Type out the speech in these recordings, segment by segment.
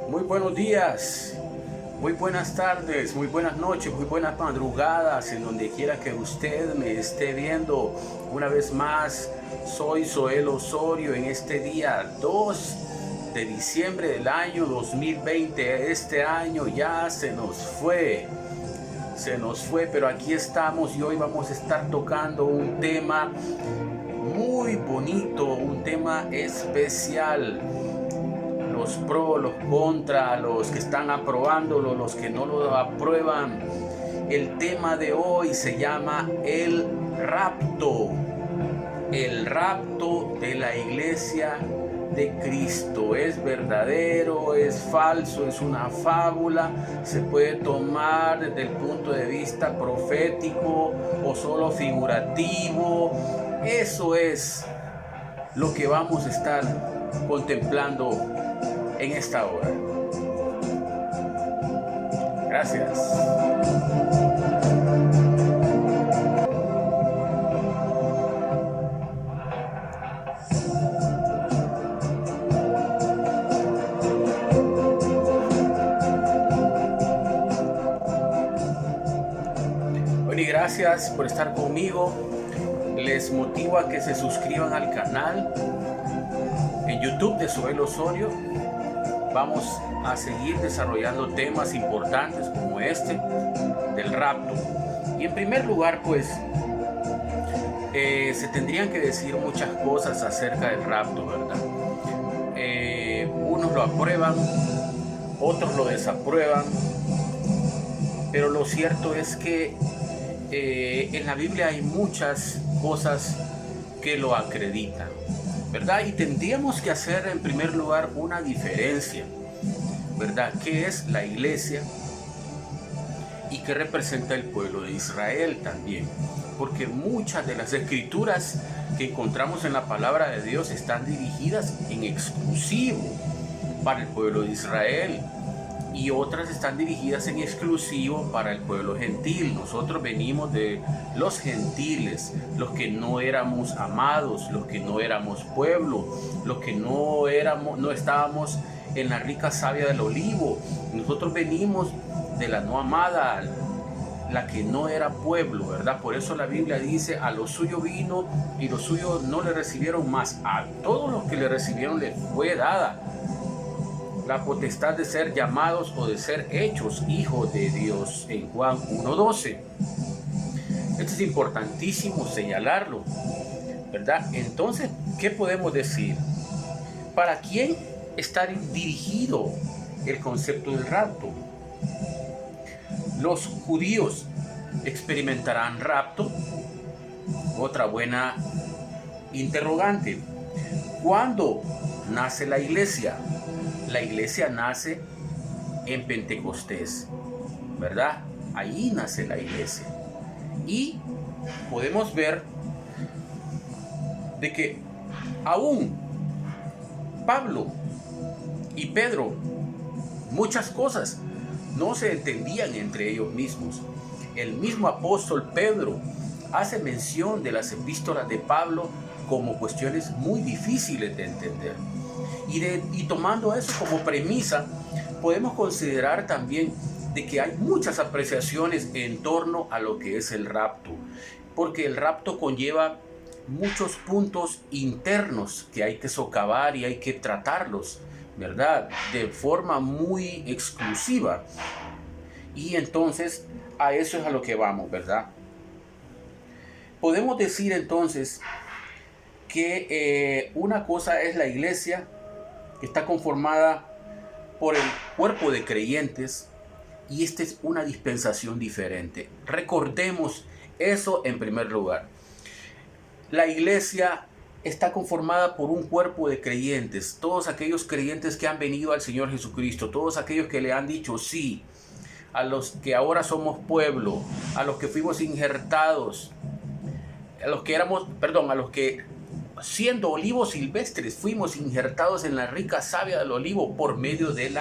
Muy buenos días, muy buenas tardes, muy buenas noches, muy buenas madrugadas, en donde quiera que usted me esté viendo. Una vez más, soy Zoel Osorio en este día 2 de diciembre del año 2020. Este año ya se nos fue, pero aquí estamos y hoy vamos a estar tocando un tema muy bonito, un tema especial. Los pros, los contras, los que están aprobándolo, los que no lo aprueban. El tema de hoy se llama el rapto. El rapto de la iglesia de Cristo. ¿Es verdadero? ¿Es falso? ¿Es una fábula? ¿Se puede tomar desde el punto de vista profético o solo figurativo? Eso es lo que vamos a estar contemplando en esta hora. Gracias. Bueno, y gracias por estar conmigo. Les motivo a que se suscriban al canal en YouTube de Zoel Osorio. Vamos a seguir desarrollando temas importantes como este del rapto. Y en primer lugar, pues, se tendrían que decir muchas cosas acerca del rapto, ¿verdad? Unos lo aprueban, otros lo desaprueban, pero lo cierto es que en la Biblia hay muchas cosas que lo acreditan, ¿verdad? Y tendríamos que hacer en primer lugar una diferencia, ¿verdad? ¿Qué es la iglesia y qué representa el pueblo de Israel también? Porque muchas de las escrituras que encontramos en la palabra de Dios están dirigidas en exclusivo para el pueblo de Israel y otras están dirigidas en exclusivo para el pueblo gentil. Nosotros venimos de los gentiles, los que no éramos amados, los que no éramos pueblo, los que no estábamos en la rica savia del olivo. Nosotros venimos de la no amada, la que no era pueblo, ¿verdad? Por eso la Biblia dice: a lo suyo vino y los suyos no le recibieron, más a todos los que le recibieron les fue dada la potestad de ser llamados o de ser hechos hijos de Dios, en Juan 1:12. Esto es importantísimo señalarlo, ¿verdad? Entonces, ¿qué podemos decir? ¿Para quién está dirigido el concepto del rapto? ¿Los judíos experimentarán rapto? Otra buena interrogante. ¿Cuándo nace la iglesia? La iglesia nace en Pentecostés, ¿verdad? Ahí nace la iglesia. Y podemos ver de que aún Pablo y Pedro, muchas cosas no se entendían entre ellos mismos. El mismo apóstol Pedro hace mención de las epístolas de Pablo como cuestiones muy difíciles de entender. Y tomando eso como premisa, podemos considerar también de que hay muchas apreciaciones en torno a lo que es el rapto, porque el rapto conlleva muchos puntos internos que hay que socavar y hay que tratarlos, ¿verdad? De forma muy exclusiva. Y entonces a eso es a lo que vamos, ¿verdad? Podemos decir entonces que una cosa es la iglesia, que está conformada por el cuerpo de creyentes, y esta es una dispensación diferente. Recordemos eso en primer lugar. La iglesia está conformada por un cuerpo de creyentes, todos aquellos creyentes que han venido al Señor Jesucristo, todos aquellos que le han dicho sí, a los que ahora somos pueblo, a los que fuimos injertados, a los que siendo olivos silvestres fuimos injertados en la rica savia del olivo por medio del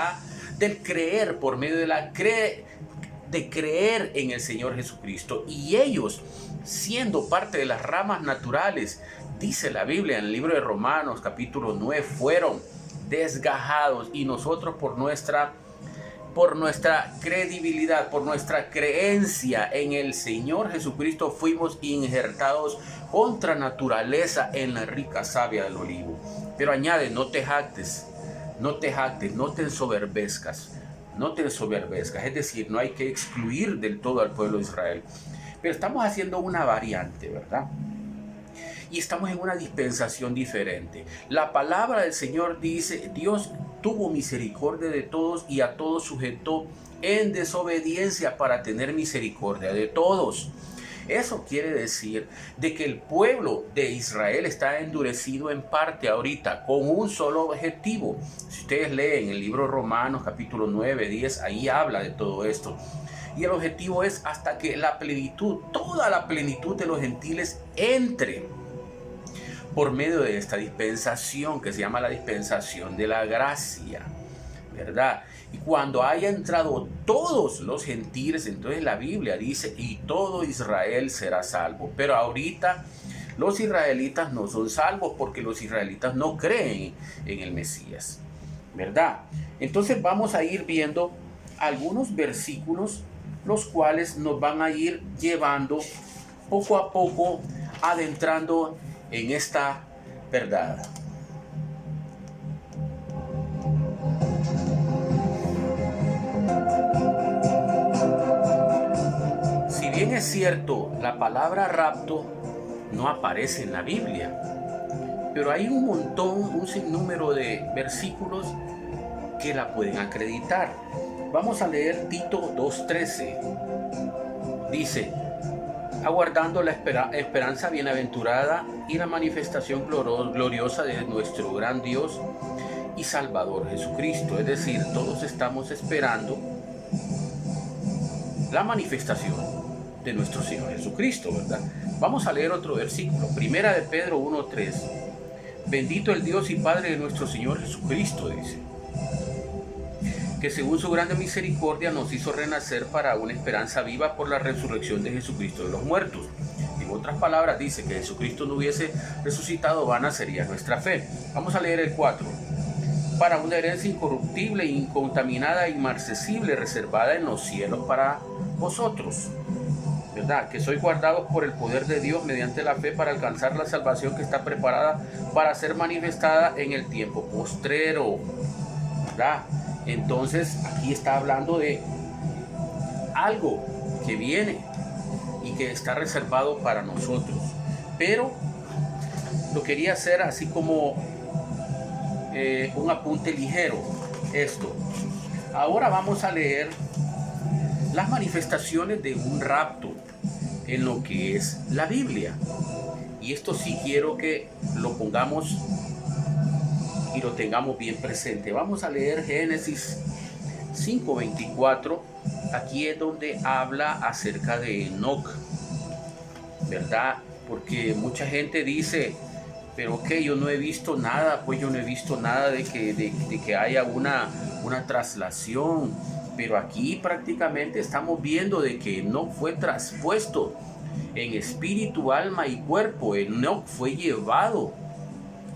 creer, por medio de creer en el Señor Jesucristo. Y ellos, siendo parte de las ramas naturales, dice la Biblia en el libro de Romanos capítulo 9, fueron desgajados, y nosotros por nuestra credibilidad, por nuestra creencia en el Señor Jesucristo, fuimos injertados contra naturaleza en la rica savia del olivo. Pero añade, no te jactes, no te ensoberbezcas, es decir, no hay que excluir del todo al pueblo de Israel. Pero estamos haciendo una variante, ¿verdad? Y estamos en una dispensación diferente. La palabra del Señor dice, Dios tuvo misericordia de todos y a todos sujetó en desobediencia para tener misericordia de todos. Eso quiere decir de que el pueblo de Israel está endurecido en parte ahorita con un solo objetivo. Si ustedes leen el libro Romanos capítulo 9, 10, ahí habla de todo esto. Y el objetivo es hasta que la plenitud, toda la plenitud de los gentiles entre por medio de esta dispensación que se llama la dispensación de la gracia, ¿verdad? Y cuando haya entrado todos los gentiles, entonces la Biblia dice, y todo Israel será salvo. Pero ahorita los israelitas no son salvos porque los israelitas no creen en el Mesías, ¿verdad? Entonces vamos a ir viendo algunos versículos, los cuales nos van a ir llevando poco a poco, adentrando en esta verdad. Si bien es cierto, la palabra rapto no aparece en la Biblia, pero hay un sinnúmero de versículos que la pueden acreditar. Vamos a leer Tito 2:13. Dice, aguardando la esperanza bienaventurada y la manifestación gloriosa de nuestro gran Dios y Salvador Jesucristo. Es decir, todos estamos esperando la manifestación de nuestro Señor Jesucristo, ¿verdad? Vamos a leer otro versículo, Primera de Pedro 1:3. Bendito el Dios y Padre de nuestro Señor Jesucristo, dice, que según su grande misericordia nos hizo renacer para una esperanza viva por la resurrección de Jesucristo de los muertos. En otras palabras, dice que Jesucristo no hubiese resucitado, vana sería nuestra fe. Vamos a leer el 4. Para una herencia incorruptible, incontaminada, inmarcesible, reservada en los cielos para vosotros, ¿verdad? Que sois guardados por el poder de Dios mediante la fe para alcanzar la salvación que está preparada para ser manifestada en el tiempo postrero, ¿verdad? Entonces aquí está hablando de algo que viene y que está reservado para nosotros, pero lo quería hacer así como un apunte ligero. Esto, ahora vamos a leer las manifestaciones de un rapto en lo que es la Biblia, y esto sí quiero que lo pongamos y lo tengamos bien presente. Vamos a leer Génesis 5:24. Aquí es donde habla acerca de Enoc, ¿verdad? Porque mucha gente dice, pero que yo no he visto nada, pues yo no he visto nada de que haya una traslación. Pero aquí prácticamente estamos viendo de que Enoc fue traspuesto en espíritu, alma y cuerpo. Enoc fue llevado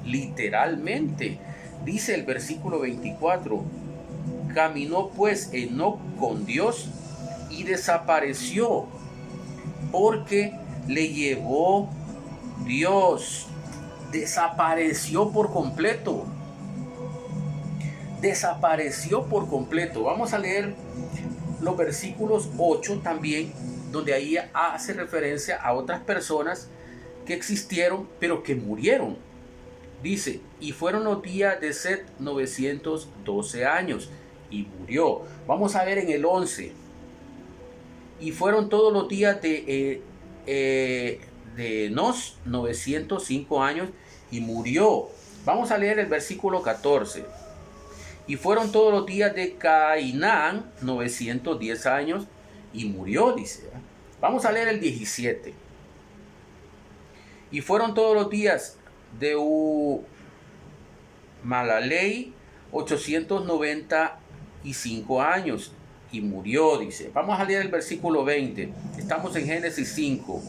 literalmente. Dice el versículo 24, caminó pues Enoc con Dios y desapareció porque le llevó Dios. Desapareció por completo. Desapareció por completo. Vamos a leer los versículos 8 también, donde ahí hace referencia a otras personas que existieron pero que murieron. Dice, y fueron los días de Set 912 años y murió. Vamos a ver en el 11. Y fueron todos los días de Enos 905 años y murió. Vamos a leer el versículo 14. Y fueron todos los días de Cainán 910 años y murió, dice. Vamos a leer el 17. Y fueron todos los días de Malalei 895 años y murió, dice. Vamos a leer el versículo 20. Estamos en Génesis 5.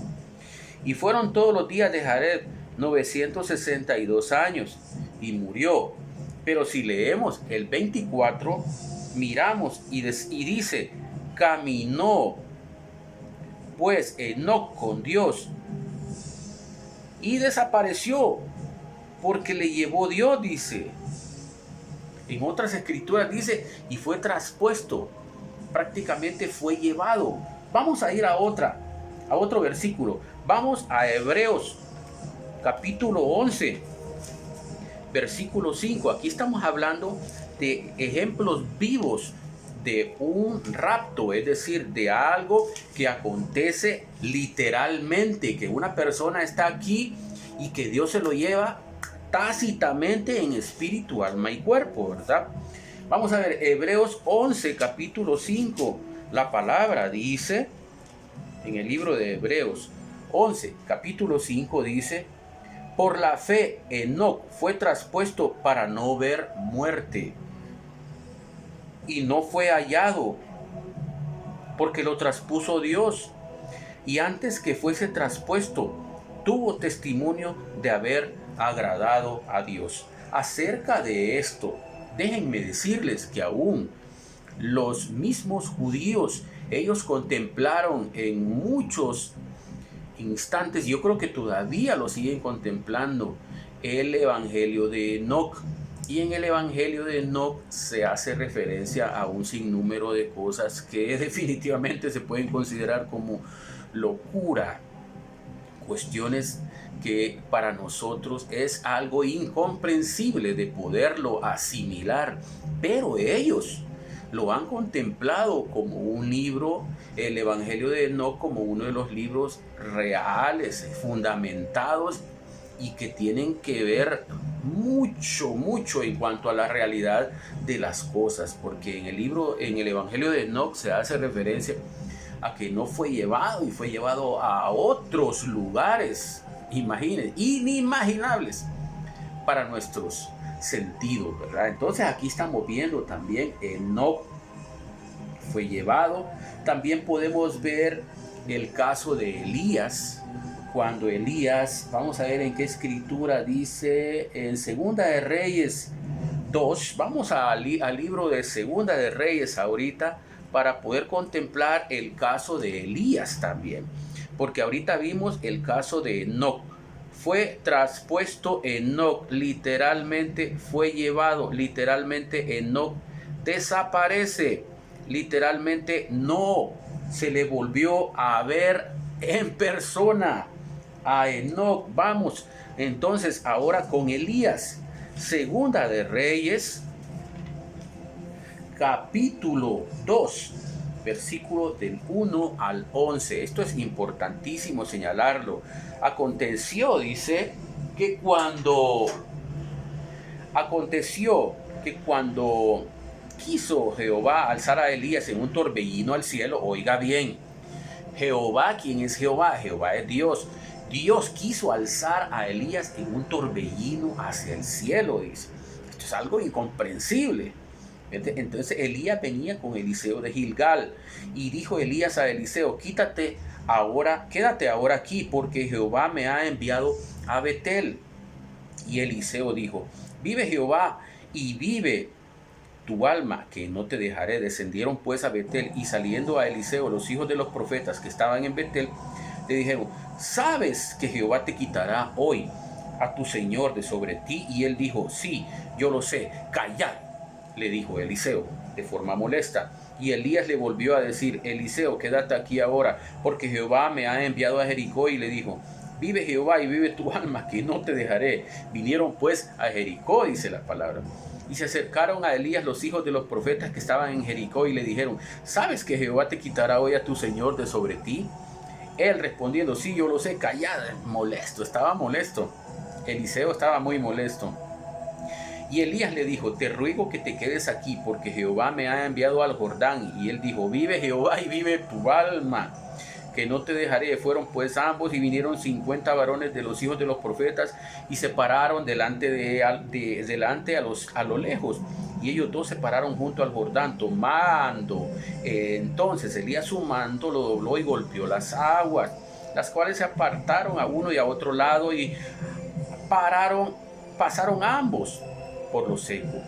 Y fueron todos los días de Jared 962 años y murió. Pero si leemos el 24, miramos y dice, caminó pues Enoc con Dios y desapareció porque le llevó Dios, dice. En otras escrituras dice, y fue traspuesto, prácticamente fue llevado. Vamos a ir a otro versículo. Vamos a Hebreos capítulo 11, versículo 5. Aquí estamos hablando de ejemplos vivos de un rapto, es decir, de algo que acontece literalmente, que una persona está aquí y que Dios se lo lleva tácitamente en espíritu, alma y cuerpo, ¿verdad? Vamos a ver, Hebreos 11, capítulo 5. La palabra dice, en el libro de Hebreos 11, capítulo 5, dice, por la fe Enoc fue traspuesto para no ver muerte, y no fue hallado, porque lo traspuso Dios, y antes que fuese traspuesto, tuvo testimonio de haber agradado a Dios. Acerca de esto, déjenme decirles que aún los mismos judíos, ellos contemplaron en muchos instantes, yo creo que todavía lo siguen contemplando, el evangelio de Enoc. Y en el evangelio de Enoc se hace referencia a un sinnúmero de cosas que definitivamente se pueden considerar como locura, cuestiones que para nosotros es algo incomprensible de poderlo asimilar, pero ellos lo han contemplado como un libro, el Evangelio de Enoc, como uno de los libros reales, fundamentados y que tienen que ver mucho en cuanto a la realidad de las cosas, porque en el Evangelio de Enoc se hace referencia a que no fue llevado y fue llevado a otros lugares, imaginen, inimaginables para nuestros sentidos, ¿verdad? Entonces aquí estamos viendo también Enoc fue llevado. También podemos ver el caso de Elías, cuando Elías, vamos a ver en qué escritura dice, en Segunda de Reyes 2, vamos al libro de Segunda de Reyes ahorita, para poder contemplar el caso de Elías también, porque ahorita vimos el caso de Enoc. Fue traspuesto Enoc, literalmente fue llevado, literalmente Enoc desaparece, literalmente no se le volvió a ver en persona a Enoc. Vamos entonces ahora con Elías, Segunda de Reyes capítulo 2, versículo del 1 al 11. Esto es importantísimo señalarlo. Aconteció que cuando quiso Jehová alzar a Elías en un torbellino al cielo, oiga bien, Jehová, ¿quién es Jehová? Jehová es Dios. Dios quiso alzar a Elías en un torbellino hacia el cielo, dice. Esto es algo incomprensible. Entonces Elías venía con Eliseo de Gilgal, y dijo Elías a Eliseo, quédate ahora aquí, porque Jehová me ha enviado a Betel. Y Eliseo dijo, vive Jehová y vive tu alma, que no te dejaré. Descendieron pues a Betel, y saliendo a Eliseo los hijos de los profetas que estaban en Betel, le dijeron, ¿sabes que Jehová te quitará hoy a tu señor de sobre ti? Y él dijo, sí, yo lo sé. Callad, le dijo Eliseo de forma molesta. Y Elías le volvió a decir, Eliseo, quédate aquí ahora, porque Jehová me ha enviado a Jericó. Y le dijo, vive Jehová y vive tu alma, que no te dejaré. Vinieron pues a Jericó, dice la palabra. Y se acercaron a Elías los hijos de los profetas que estaban en Jericó y le dijeron, ¿sabes que Jehová te quitará hoy a tu señor de sobre ti? Él respondiendo, sí, yo lo sé. Callad, molesto, estaba molesto. Eliseo estaba muy molesto. Y Elías le dijo, te ruego que te quedes aquí, porque Jehová me ha enviado al Jordán. Y él dijo, vive Jehová y vive tu alma, que no te dejaré. Fueron pues ambos, y vinieron 50 varones de los hijos de los profetas, y se pararon delante a lo lejos. Y ellos dos se pararon junto al Jordán, tomando. Entonces Elías su manto lo dobló y golpeó las aguas, las cuales se apartaron a uno y a otro lado, y pasaron ambos. por lo seco.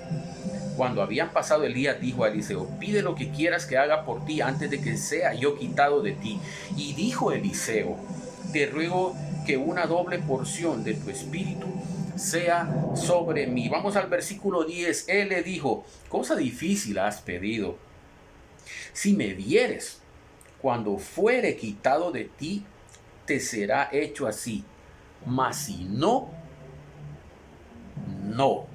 Cuando habían pasado Elías, dijo a Eliseo: pide lo que quieras que haga por ti antes de que sea yo quitado de ti. Y dijo Eliseo: te ruego que una doble porción de tu espíritu sea sobre mí. Vamos al versículo 10. Él le dijo: cosa difícil has pedido. Si me vieres, cuando fuere quitado de ti, te será hecho así. Mas si no, no.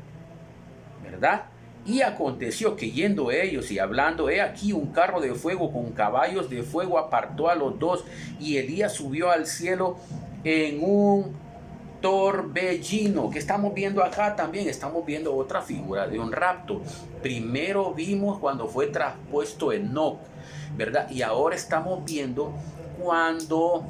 ¿Verdad? Y aconteció que yendo ellos y hablando, he aquí un carro de fuego con caballos de fuego apartó a los dos, y Elías subió al cielo en un torbellino. Que estamos viendo acá también, estamos viendo otra figura de un rapto. Primero vimos cuando fue traspuesto Enoc, ¿verdad? Y ahora estamos viendo cuando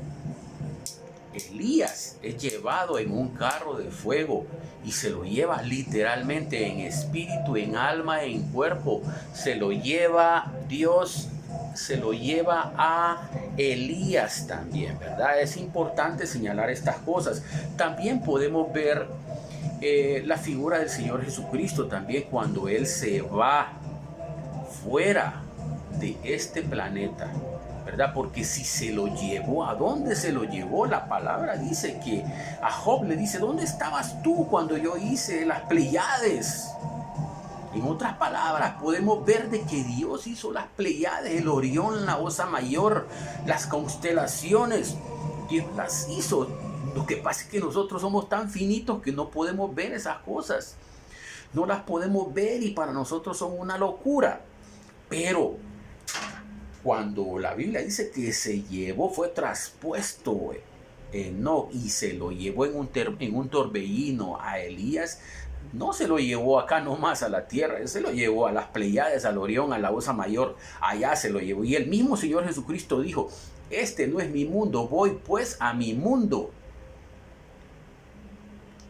Elías es llevado en un carro de fuego y se lo lleva literalmente en espíritu, en alma, en cuerpo. Se lo lleva Dios, se lo lleva a Elías también, ¿verdad? Es importante señalar estas cosas. También podemos ver la figura del Señor Jesucristo también cuando Él se va fuera de este planeta, ¿verdad? Porque si se lo llevó, ¿a dónde se lo llevó? La palabra dice que a Job le dice: ¿dónde estabas tú cuando yo hice las Pleiades? En otras palabras, podemos ver de que Dios hizo las Pleiades, el Orión, la Osa Mayor, las constelaciones. Dios las hizo. Lo que pasa es que nosotros somos tan finitos que no podemos ver esas cosas. No las podemos ver y para nosotros son una locura. Pero cuando la Biblia dice que se llevó, fue traspuesto Enoc y se lo llevó en un torbellino a Elías, no se lo llevó acá nomás a la tierra, él se lo llevó a las Pleiades, al Orión, a la Osa Mayor, allá se lo llevó. Y el mismo Señor Jesucristo dijo: este no es mi mundo, voy pues a mi mundo.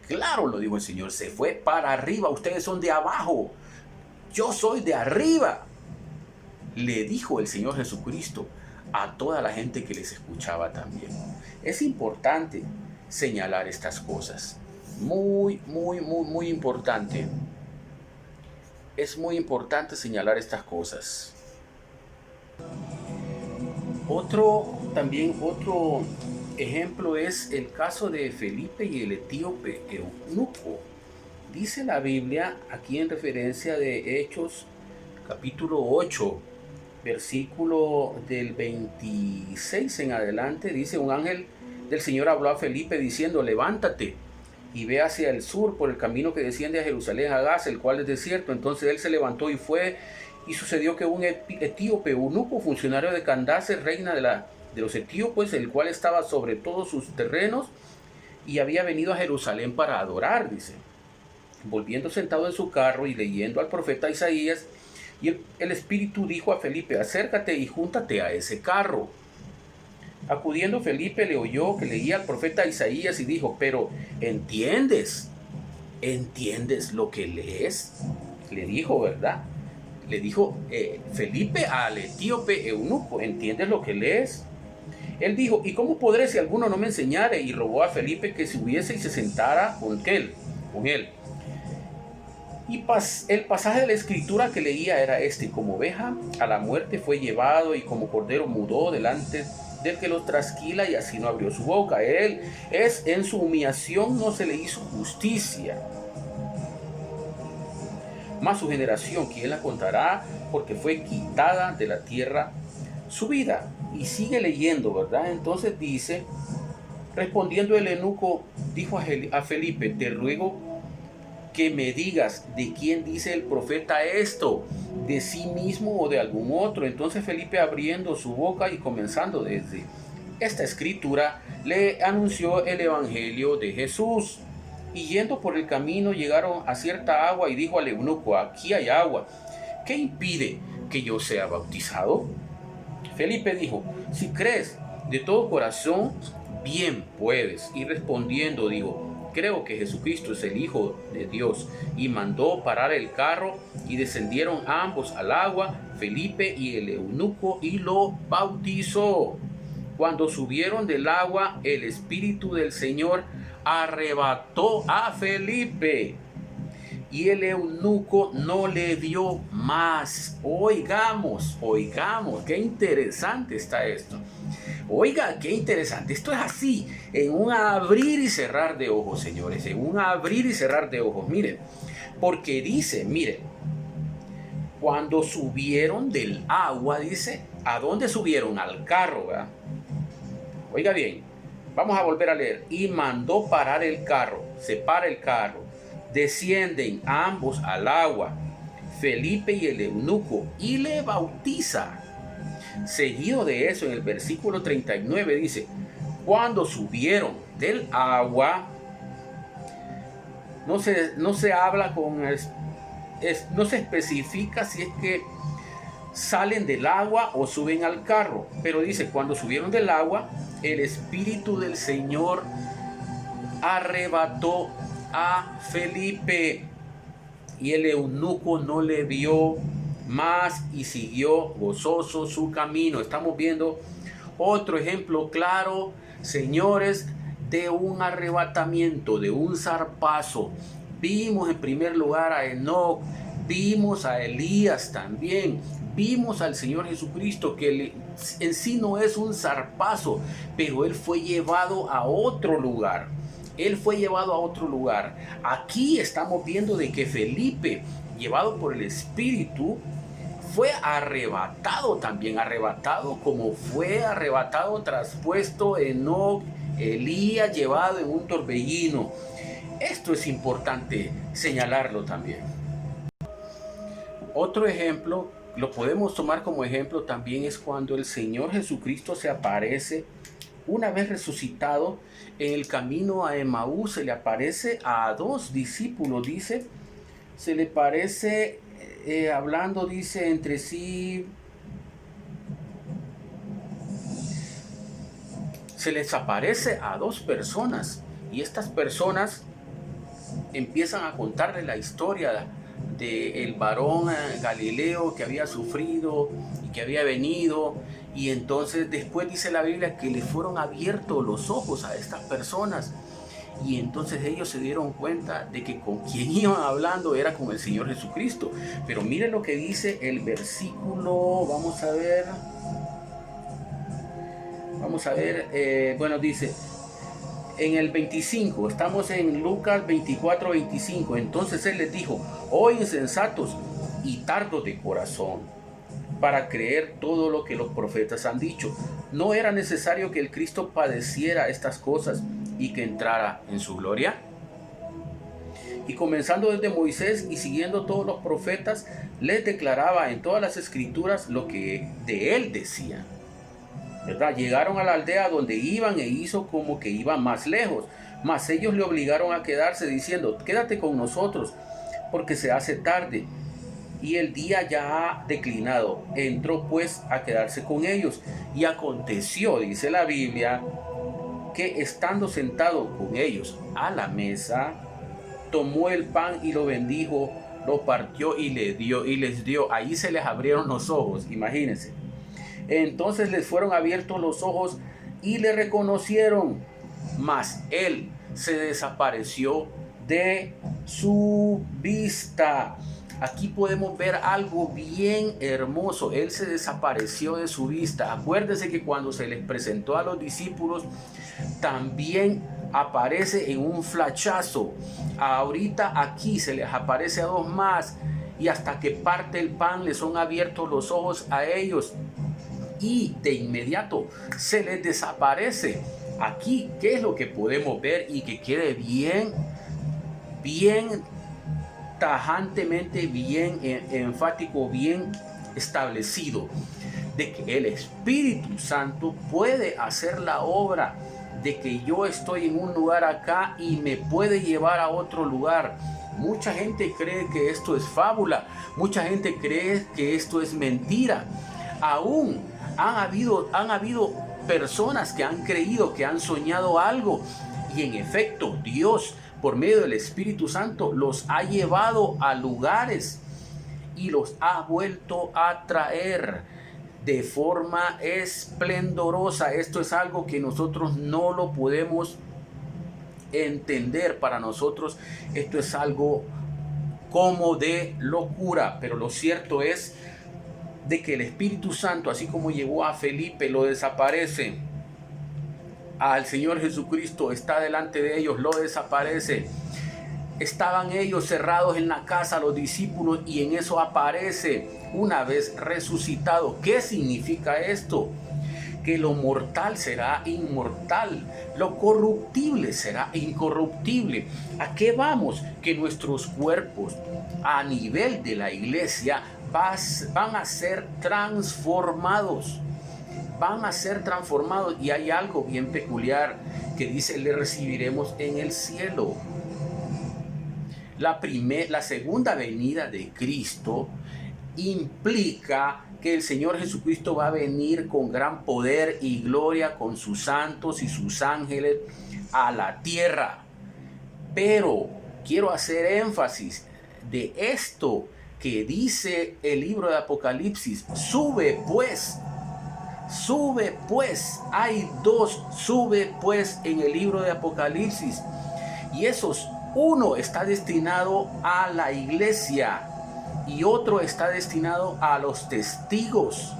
Claro, lo dijo el Señor, se fue para arriba, ustedes son de abajo, yo soy de arriba. Le dijo el Señor Jesucristo a toda la gente que les escuchaba también. Es importante señalar estas cosas. Muy importante. Es muy importante señalar estas cosas. Otro ejemplo es el caso de Felipe y el etíope eunuco. Dice la Biblia aquí en referencia de Hechos capítulo 8, versículo del 26 en adelante, dice: un ángel del Señor habló a Felipe diciendo: levántate y ve hacia el sur por el camino que desciende a Jerusalén, a Gaza, el cual es desierto. Entonces él se levantó y fue, y sucedió que un etíope eunuco, funcionario de Candace, reina de los etíopes, el cual estaba sobre todos sus terrenos y había venido a Jerusalén para adorar, dice, volviendo sentado en su carro y leyendo al profeta Isaías, y el Espíritu dijo a Felipe: acércate y júntate a ese carro. Acudiendo Felipe le oyó que leía al profeta Isaías y dijo: pero ¿entiendes lo que lees? Le dijo, ¿verdad? Le dijo Felipe al etíope eunuco: ¿entiendes lo que lees? Él dijo: ¿y cómo podré si alguno no me enseñare? Y rogó a Felipe que subiese y se sentara con él. Y el pasaje de la escritura que leía era este: como oveja a la muerte fue llevado, y como cordero mudó delante del que lo trasquila, y así no abrió su boca. Él en su humillación no se le hizo justicia. Mas su generación, ¿quién la contará? Porque fue quitada de la tierra su vida. Y sigue leyendo, ¿verdad? Entonces dice: respondiendo el eunuco, dijo a Felipe: te ruego que me digas, ¿de quién dice el profeta esto? ¿De sí mismo o de algún otro? Entonces Felipe, abriendo su boca y comenzando desde esta escritura, le anunció el evangelio de Jesús. Y yendo por el camino llegaron a cierta agua, y dijo al eunuco: aquí hay agua, ¿qué impide que yo sea bautizado? Felipe dijo: si crees de todo corazón, bien puedes. Y respondiendo dijo: creo que Jesucristo es el Hijo de Dios. Y mandó parar el carro, y descendieron ambos al agua, Felipe y el eunuco, y lo bautizó. Cuando subieron del agua, el Espíritu del Señor arrebató a Felipe, y el eunuco no le vio más. Oigamos, qué interesante está esto. Oiga, qué interesante. Esto es así, en un abrir y cerrar de ojos, señores, en un abrir y cerrar de ojos. Miren, porque dice, miren, cuando subieron del agua, dice, ¿a dónde subieron? Al carro, ¿verdad? Oiga bien, vamos a volver a leer. Y mandó parar el carro, se para el carro, descienden ambos al agua, Felipe y el eunuco, y le bautiza. Seguido de eso, en el versículo 39 dice, cuando subieron del agua, no se habla no se especifica si es que salen del agua o suben al carro, pero dice, cuando subieron del agua, el Espíritu del Señor arrebató a Felipe y el eunuco no le vio más y siguió gozoso su camino. Estamos viendo otro ejemplo claro, señores, de un arrebatamiento, de un zarpazo. Vimos en primer lugar a Enoc, vimos a Elías también, vimos al Señor Jesucristo, que en sí no es un zarpazo, pero Él fue llevado a otro lugar. Él fue llevado a otro lugar. Aquí estamos viendo de que Felipe, llevado por el Espíritu, fue arrebatado también, arrebatado como fue arrebatado, traspuesto Enoc, Elías, llevado en un torbellino. Esto es importante señalarlo también. Otro ejemplo, lo podemos tomar como ejemplo también, es cuando el Señor Jesucristo se aparece una vez resucitado en el camino a Emaús. Se le aparece a dos discípulos, dice, se le parece hablando, dice, entre sí, se les aparece a dos personas, y estas personas empiezan a contarle la historia del varón Galileo que había sufrido y que había venido, y entonces después dice la Biblia que le fueron abiertos los ojos a estas personas, y entonces ellos se dieron cuenta de que con quien iban hablando era con el Señor Jesucristo. Pero miren lo que dice el versículo, vamos a ver, bueno, dice en el 25, estamos en Lucas 24, 25. Entonces Él les dijo, oh insensatos y tardos de corazón, para creer todo lo que los profetas han dicho. ¿No era necesario que el Cristo padeciera estas cosas y que entrara en su gloria? Y comenzando desde Moisés y siguiendo todos los profetas, les declaraba en todas las escrituras lo que de él decían. ¿Verdad? Llegaron a la aldea donde iban e hizo como que iban más lejos, mas ellos le obligaron a quedarse diciendo, quédate con nosotros porque se hace tarde y el día ya ha declinado. Entró pues a quedarse con ellos, y aconteció, dice la Biblia, que estando sentado con ellos a la mesa, tomó el pan y lo bendijo, lo partió y les dio. Ahí se les abrieron los ojos, imagínense. Entonces les fueron abiertos los ojos y le reconocieron, mas él se desapareció de su vista. Aquí podemos ver algo bien hermoso. Él se desapareció de su vista. Acuérdense que cuando se les presentó a los discípulos, también aparece en un flachazo. Ahorita aquí se les aparece a dos más, y hasta que parte el pan les son abiertos los ojos a ellos, y de inmediato se les desaparece. Aquí, ¿qué es lo que podemos ver? Y que quede bien tajantemente, bien enfático, bien establecido, de que el Espíritu Santo puede hacer la obra, de que yo estoy en un lugar acá y me puede llevar a otro lugar. Mucha gente cree que esto es fábula, mucha gente cree que esto es mentira. Aún han habido personas que han creído, que han soñado algo, y en efecto Dios, por medio del Espíritu Santo, los ha llevado a lugares y los ha vuelto a traer de forma esplendorosa. Esto es algo que nosotros no lo podemos entender. Para nosotros esto es algo como de locura. Pero lo cierto es de que el Espíritu Santo, así como llevó a Felipe, lo desaparece. Al Señor Jesucristo está delante de ellos, lo desaparece. Estaban ellos cerrados en la casa, los discípulos, y en eso aparece una vez resucitado. ¿Qué significa esto? Que lo mortal será inmortal, lo corruptible será incorruptible. ¿A qué vamos? Que nuestros cuerpos a nivel de la iglesia van a ser transformados. Van a ser transformados, y hay algo bien peculiar que dice: le recibiremos en el cielo. La segunda venida de Cristo implica que el Señor Jesucristo va a venir con gran poder y gloria con sus santos y sus ángeles a la tierra. Pero quiero hacer énfasis de esto que dice el libro de Apocalipsis: sube pues. Sube pues. Hay dos sube pues en el libro de Apocalipsis. Y uno está destinado a la iglesia y otro está destinado a los testigos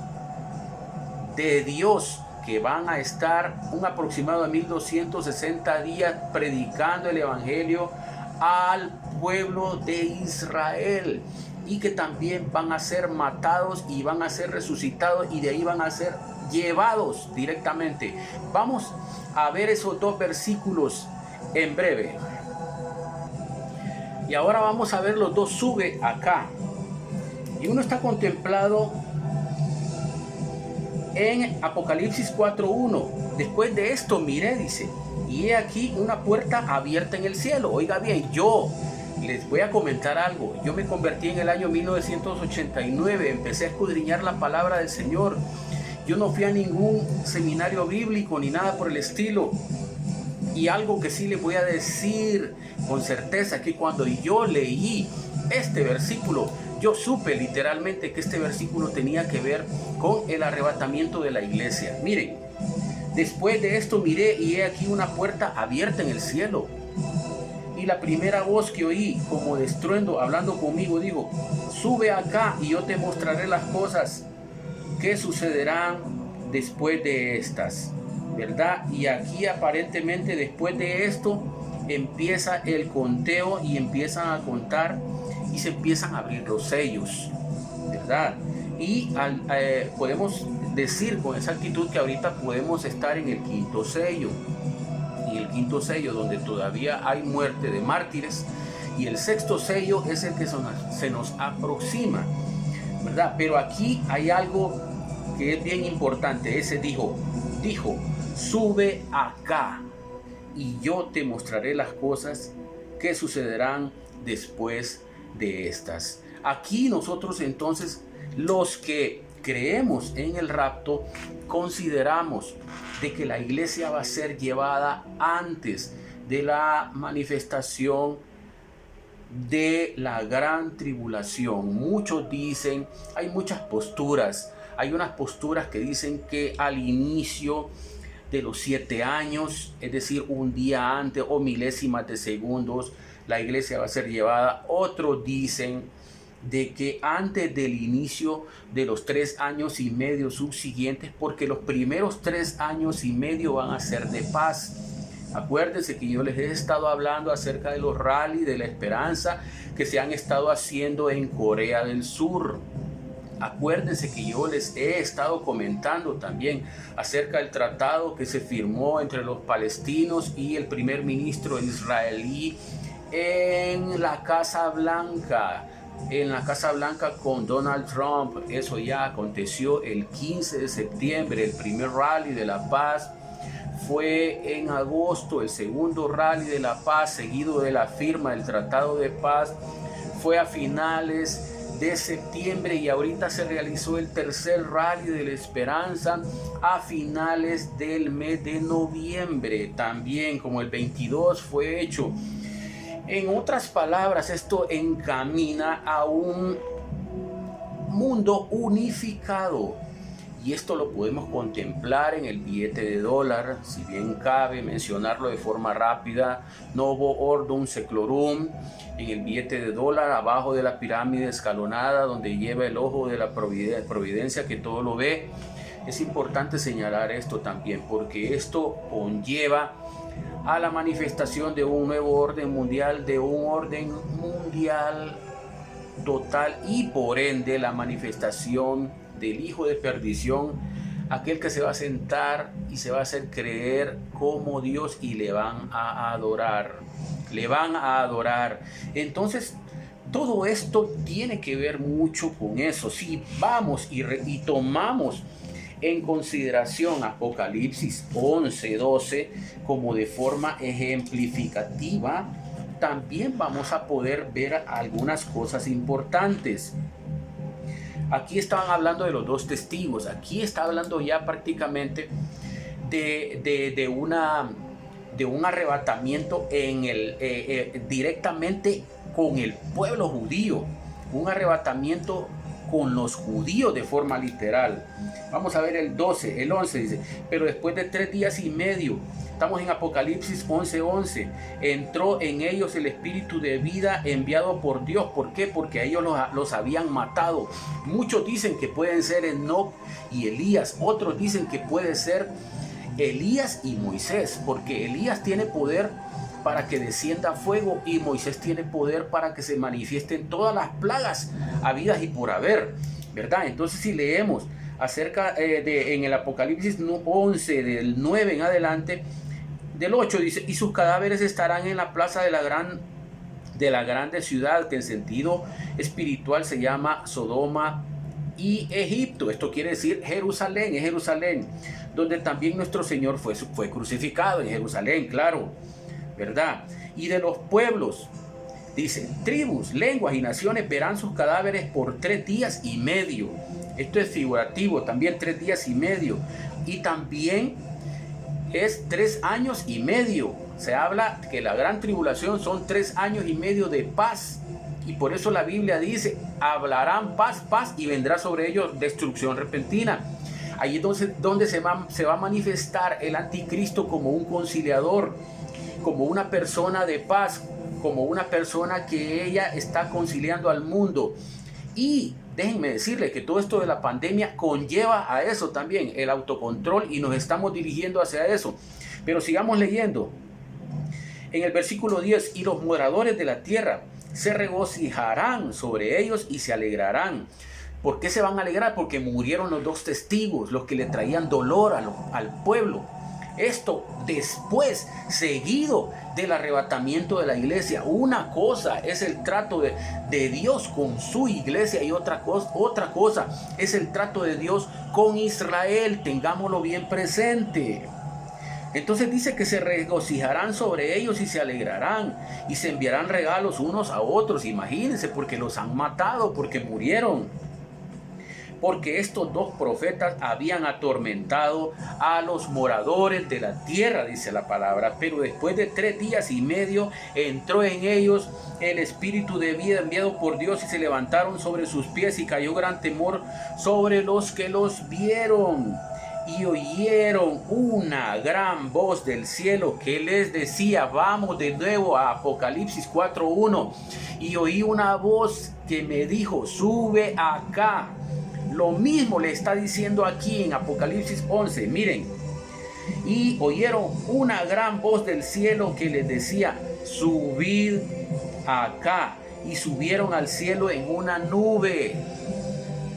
de Dios, que van a estar un aproximado de 1260 días predicando el evangelio al pueblo de Israel, y que también van a ser matados y van a ser resucitados, y de ahí van a ser llevados directamente. Vamos a ver esos dos versículos en breve. Y ahora vamos a ver los dos sube acá. Y uno está contemplado en Apocalipsis 4:1. Después de esto miré, dice, y he aquí una puerta abierta en el cielo. Oiga bien, yo les voy a comentar algo. Yo me convertí en el año 1989. Empecé a escudriñar la palabra del Señor. Yo no fui a ningún seminario bíblico ni nada por el estilo. Y algo que sí les voy a decir con certeza, que cuando yo leí este versículo, yo supe literalmente que este versículo tenía que ver con el arrebatamiento de la iglesia. Miren, después de esto miré y he aquí una puerta abierta en el cielo. Y la primera voz que oí, como de estruendo, hablando conmigo, dijo: sube acá y yo te mostraré las cosas que sucederán después de estas. ¿Verdad? Y aquí aparentemente después de esto empieza el conteo y empiezan a contar y se empiezan a abrir los sellos, ¿verdad? Y podemos decir con exactitud que ahorita podemos estar en el quinto sello. Y el quinto sello, donde todavía hay muerte de mártires, y el sexto sello es el que se nos aproxima, ¿verdad? Pero aquí hay algo que es bien importante. Ese dijo, sube acá y yo te mostraré las cosas que sucederán después de estas. Aquí nosotros entonces, los que creemos en el rapto, consideramos de que la iglesia va a ser llevada antes de la manifestación de la gran tribulación. Muchos dicen, hay muchas posturas. Hay unas posturas que dicen que al inicio de los 7 años, es decir, un día antes o milésimas de segundos, la iglesia va a ser llevada. Otros dicen de que antes del inicio de los 3 años y medio subsiguientes, porque los primeros 3 años y medio van a ser de paz. Acuérdense que yo les he estado hablando acerca de los rally de la esperanza que se han estado haciendo en Corea del Sur. Acuérdense que yo les he estado comentando también acerca del tratado que se firmó entre los palestinos y el primer ministro israelí en la Casa Blanca. En la Casa Blanca con Donald Trump. Eso ya aconteció el 15 de septiembre. El primer rally de la paz fue en agosto. El segundo rally de la paz, seguido de la firma del Tratado de Paz, fue a finales de septiembre, y ahorita se realizó el tercer rally de la esperanza a finales del mes de noviembre. También como el 22 fue hecho. En otras palabras, esto encamina a un mundo unificado. Y esto lo podemos contemplar en el billete de dólar, si bien cabe mencionarlo de forma rápida. Novo Ordum Seclorum, en el billete de dólar, abajo de la pirámide escalonada, donde lleva el ojo de la providencia que todo lo ve. Es importante señalar esto también, porque esto conlleva a la manifestación de un nuevo orden mundial, total, y por ende la manifestación del hijo de perdición, aquel que se va a sentar y se va a hacer creer como Dios, y le van a adorar. Entonces, todo esto tiene que ver mucho con eso. Si vamos y tomamos en consideración Apocalipsis 11:12 como de forma ejemplificativa, también vamos a poder ver algunas cosas importantes. Aquí estaban hablando de los dos testigos. Aquí está hablando ya prácticamente de un arrebatamiento directamente con el pueblo judío. Un arrebatamiento con los judíos de forma literal. Vamos a ver el 11 dice: pero después de 3 días y medio, estamos en Apocalipsis 11:11, entró en ellos el espíritu de vida enviado por Dios. ¿Por qué? Porque a ellos los habían matado. Muchos dicen que pueden ser Enoc y Elías, otros dicen que puede ser Elías y Moisés, porque Elías tiene poder para que descienda fuego y Moisés tiene poder para que se manifiesten todas las plagas habidas y por haber, ¿verdad? Entonces, si leemos acerca en el Apocalipsis 11, del 9 en adelante, del 8 dice: y sus cadáveres estarán en la plaza de la grande ciudad, que en sentido espiritual se llama Sodoma y Egipto. Esto quiere decir Jerusalén, es Jerusalén, donde también nuestro Señor fue crucificado, en Jerusalén, claro, ¿verdad? Y de los pueblos, dice, tribus, lenguas y naciones verán sus cadáveres por 3 días y medio. Esto es figurativo, también 3 días y medio. Y también es 3 años y medio. Se habla que la gran tribulación son 3 años y medio de paz. Y por eso la Biblia dice: hablarán paz, paz, y vendrá sobre ellos destrucción repentina. Ahí es donde se va a manifestar el anticristo como un conciliador, como una persona de paz, como una persona que ella está conciliando al mundo. Y déjenme decirles que todo esto de la pandemia conlleva a eso también, el autocontrol, y nos estamos dirigiendo hacia eso. Pero sigamos leyendo. En el versículo 10: y los moradores de la tierra se regocijarán sobre ellos y se alegrarán. ¿Por qué se van a alegrar? Porque murieron los 2 testigos, los que le traían dolor al pueblo. Esto después, seguido del arrebatamiento de la iglesia. Una cosa es el trato de Dios con su iglesia, y otra cosa es el trato de Dios con Israel. Tengámoslo bien presente. Entonces dice que se regocijarán sobre ellos y se alegrarán, y se enviarán regalos unos a otros. Imagínense, porque los han matado, porque murieron. Porque estos 2 profetas habían atormentado a los moradores de la tierra, dice la palabra. Pero después de 3 días y medio entró en ellos el espíritu de vida enviado por Dios, y se levantaron sobre sus pies, y cayó gran temor sobre los que los vieron. Y oyeron una gran voz del cielo que les decía, vamos de nuevo a Apocalipsis 4:1, y oí una voz que me dijo: sube acá. Lo mismo le está diciendo aquí en Apocalipsis 11, miren. Y oyeron una gran voz del cielo que les decía: subid acá. Y subieron al cielo en una nube.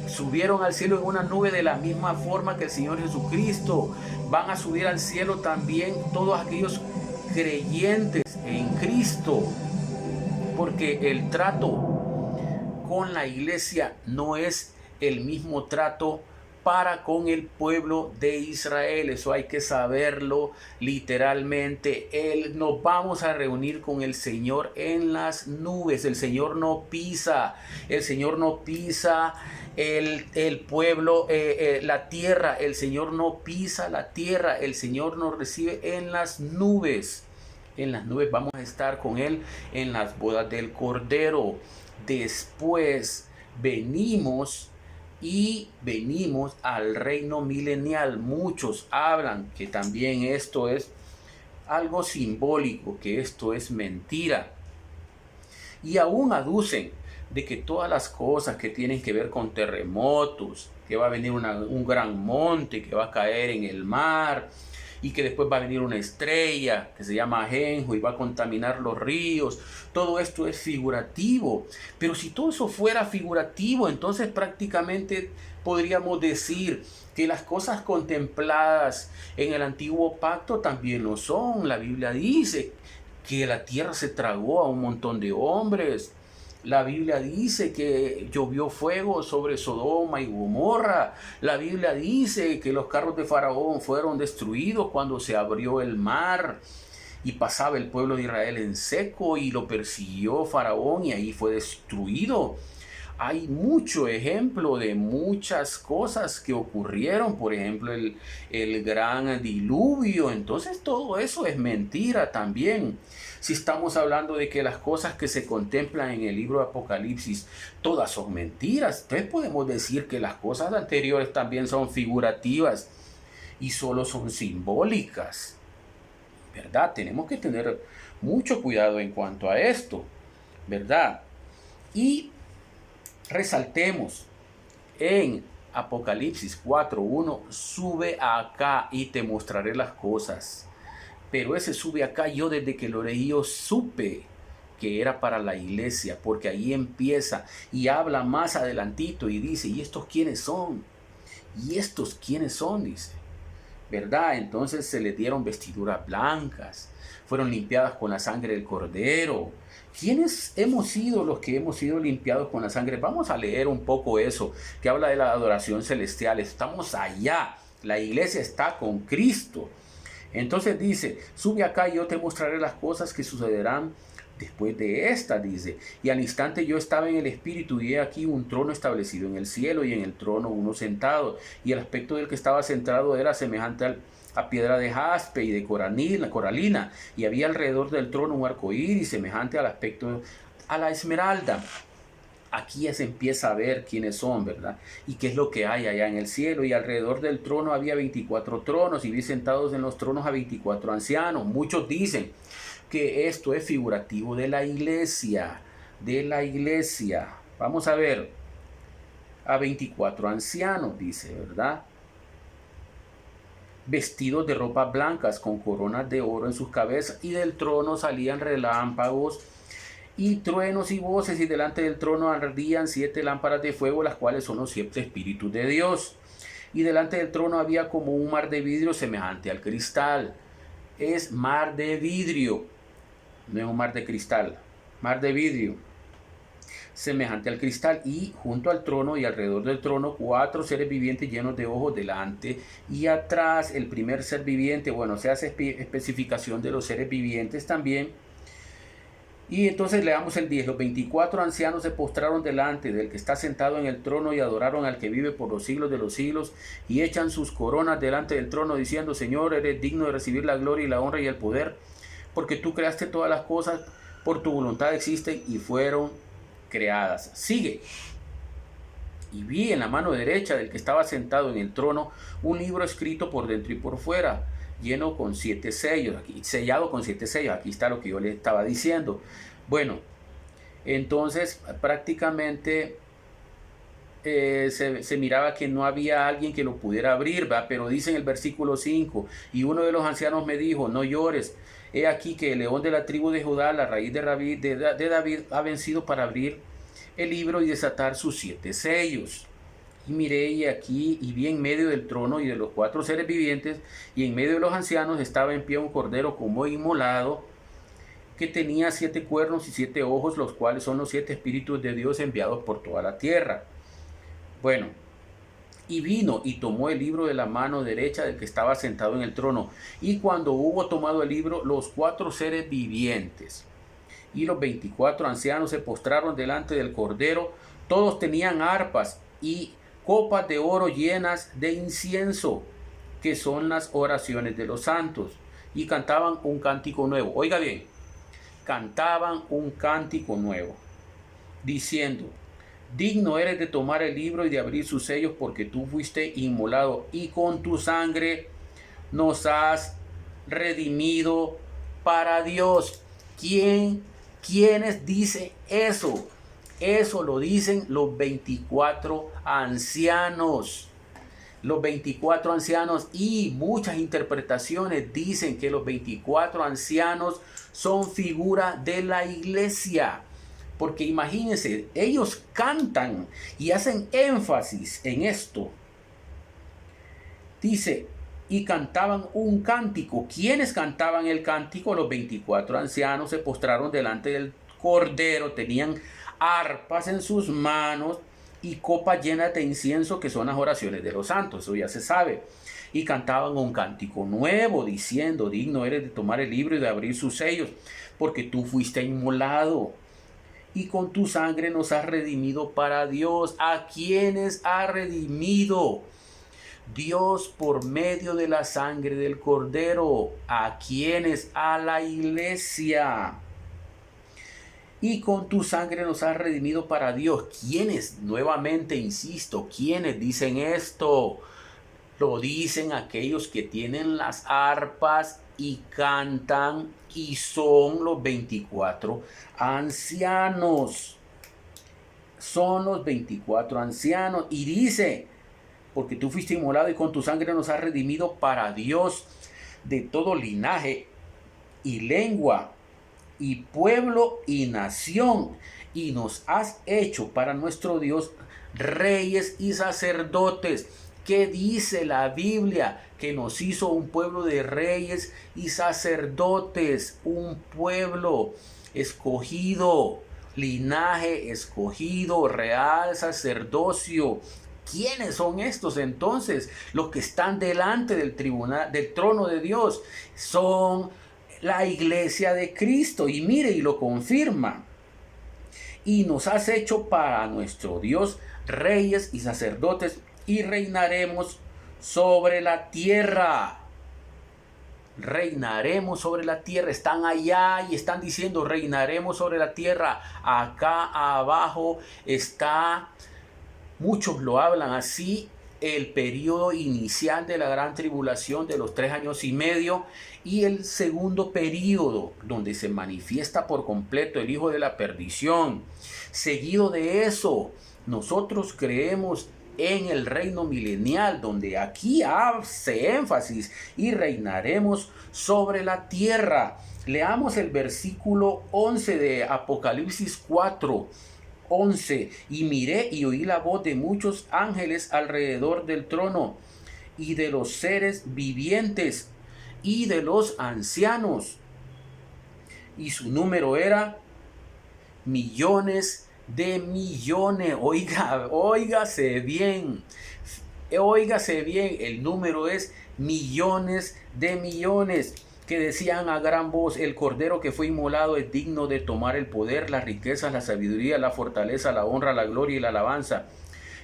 Subieron al cielo en una nube, de la misma forma que el Señor Jesucristo. Van a subir al cielo también todos aquellos creyentes en Cristo. Porque el trato con la iglesia no es el mismo trato para con el pueblo de Israel. Eso hay que saberlo literalmente. Nos vamos a reunir con el Señor en las nubes. El Señor no pisa el pueblo, la tierra. El Señor no pisa la tierra. El Señor nos recibe en las nubes. En las nubes vamos a estar con Él en las bodas del Cordero. Después venimos y venimos al reino milenial. Muchos hablan que también esto es algo simbólico, que esto es mentira. Y aún aducen de que todas las cosas que tienen que ver con terremotos, que va a venir un gran monte que va a caer en el mar, y que después va a venir una estrella que se llama Ajenjo y va a contaminar los ríos. Todo esto es figurativo. Pero si todo eso fuera figurativo, entonces prácticamente podríamos decir que las cosas contempladas en el antiguo pacto también lo son. La Biblia dice que la tierra se tragó a un montón de hombres. La Biblia dice que llovió fuego sobre Sodoma y Gomorra. La Biblia dice que los carros de Faraón fueron destruidos cuando se abrió el mar y pasaba el pueblo de Israel en seco y lo persiguió Faraón y ahí fue destruido. Hay mucho ejemplo de muchas cosas que ocurrieron, por ejemplo el gran diluvio. Entonces todo eso es mentira también. Si estamos hablando de que las cosas que se contemplan en el libro de Apocalipsis todas son mentiras, entonces podemos decir que las cosas anteriores también son figurativas y solo son simbólicas, ¿verdad? Tenemos que tener mucho cuidado en cuanto a esto, ¿verdad? Y resaltemos en Apocalipsis 4:1, sube acá y te mostraré las cosas. Pero ese sube acá, yo desde que lo leí yo supe que era para la iglesia, porque ahí empieza y habla más adelantito y dice, ¿y estos quiénes son? ¿Y estos quiénes son? Dice, ¿verdad? Entonces se les dieron vestiduras blancas, fueron limpiadas con la sangre del Cordero. ¿Quiénes hemos sido los que hemos sido limpiados con la sangre? Vamos a leer un poco eso, que habla de la adoración celestial. Estamos allá, la iglesia está con Cristo. Entonces dice, sube acá y yo te mostraré las cosas que sucederán después de esta, dice. Y al instante yo estaba en el espíritu y he aquí un trono establecido en el cielo y en el trono uno sentado. Y el aspecto del que estaba sentado era semejante a piedra de jaspe y de coralina. Y había alrededor del trono un arco iris semejante al aspecto a la esmeralda. Aquí ya se empieza a ver quiénes son, ¿verdad? Y qué es lo que hay allá en el cielo. Y alrededor del trono había 24 tronos y vi sentados en los tronos a 24 ancianos. Muchos dicen que esto es figurativo de la iglesia, Vamos a ver, a 24 ancianos, dice, ¿verdad? Vestidos de ropas blancas con coronas de oro en sus cabezas, y del trono salían relámpagos y truenos y voces, y delante del trono ardían 7 lámparas de fuego, las cuales son los 7 espíritus de Dios. Y delante del trono había como un mar de vidrio semejante al cristal. Es mar de vidrio, no es un mar de cristal, mar de vidrio semejante al cristal. Y junto al trono y alrededor del trono 4 seres vivientes llenos de ojos delante y atrás. El primer ser viviente, bueno, se hace especificación de los seres vivientes también. Y entonces leamos el 10. Los 24 ancianos se postraron delante del que está sentado en el trono y adoraron al que vive por los siglos de los siglos, y echan sus coronas delante del trono diciendo, Señor, eres digno de recibir la gloria y la honra y el poder, porque tú creaste todas las cosas, por tu voluntad existen y fueron creadas. Sigue. Y vi en la mano derecha del que estaba sentado en el trono un libro escrito por dentro y por fuera, lleno con 7 sellos, aquí, sellado con 7 sellos. Aquí está lo que yo le estaba diciendo. Bueno, entonces prácticamente se miraba que no había alguien que lo pudiera abrir, ¿va? Pero dice en el versículo 5, y uno de los ancianos me dijo, no llores, he aquí que el león de la tribu de Judá, la raíz de David, ha vencido para abrir el libro y desatar sus 7 sellos. Y miré y aquí y vi en medio del trono y de los 4 seres vivientes y en medio de los ancianos estaba en pie un cordero como inmolado, que tenía 7 cuernos y 7 ojos, los cuales son los 7 espíritus de Dios enviados por toda la tierra. Bueno, y vino y tomó el libro de la mano derecha del que estaba sentado en el trono. Y cuando hubo tomado el libro, los 4 seres vivientes y los 24 ancianos se postraron delante del cordero. Todos tenían arpas y copas de oro llenas de incienso, que son las oraciones de los santos, y cantaban un cántico nuevo. Oiga bien, cantaban un cántico nuevo, diciendo, digno eres de tomar el libro y de abrir sus sellos, porque tú fuiste inmolado y con tu sangre nos has redimido para Dios. ¿Quiénes dicen eso? Eso lo dicen los 24 ancianos. Los 24 ancianos, y muchas interpretaciones dicen que los 24 ancianos son figura de la iglesia. Porque imagínense, ellos cantan y hacen énfasis en esto. Dice, y cantaban un cántico. ¿Quiénes cantaban el cántico? Los 24 ancianos se postraron delante del Cordero, tenían arpas en sus manos y copas llenas de incienso, que son las oraciones de los santos, eso ya se sabe. Y cantaban un cántico nuevo, diciendo, digno eres de tomar el libro y de abrir sus sellos, porque tú fuiste inmolado y con tu sangre nos has redimido para Dios. ¿A quiénes ha redimido Dios por medio de la sangre del Cordero? ¿A quiénes? A la iglesia. Y con tu sangre nos has redimido para Dios. ¿Quiénes? Nuevamente insisto, ¿quiénes dicen esto? Lo dicen aquellos que tienen las arpas y cantan, y son los 24 ancianos. Son los 24 ancianos. Y dice, porque tú fuiste inmolado y con tu sangre nos has redimido para Dios de todo linaje y lengua y pueblo y nación, y nos has hecho para nuestro Dios reyes y sacerdotes. ¿Qué dice la Biblia? Que nos hizo un pueblo de reyes y sacerdotes, un pueblo escogido, linaje escogido, real sacerdocio. ¿Quiénes son estos entonces? Los que están delante del tribunal, del trono de Dios, son la iglesia de Cristo. Y mire, y lo confirma. Y nos has hecho para nuestro Dios reyes y sacerdotes, y reinaremos sobre la tierra. Reinaremos sobre la tierra. Están allá y están diciendo reinaremos sobre la tierra. Acá abajo está, muchos lo hablan así, el periodo inicial de la gran tribulación de los 3 años y medio, y el segundo periodo donde se manifiesta por completo el hijo de la perdición. Seguido de eso, nosotros creemos en el reino milenial, donde aquí hace énfasis, y reinaremos sobre la tierra. Leamos el versículo 11 de Apocalipsis 4:11. Y miré y oí la voz de muchos ángeles alrededor del trono, y de los seres vivientes, y de los ancianos. Y su número era millones de millones. Óigase bien. Óigase bien. El número es millones de millones. Que decían a gran voz, el Cordero que fue inmolado es digno de tomar el poder, las riquezas, la sabiduría, la fortaleza, la honra, la gloria y la alabanza.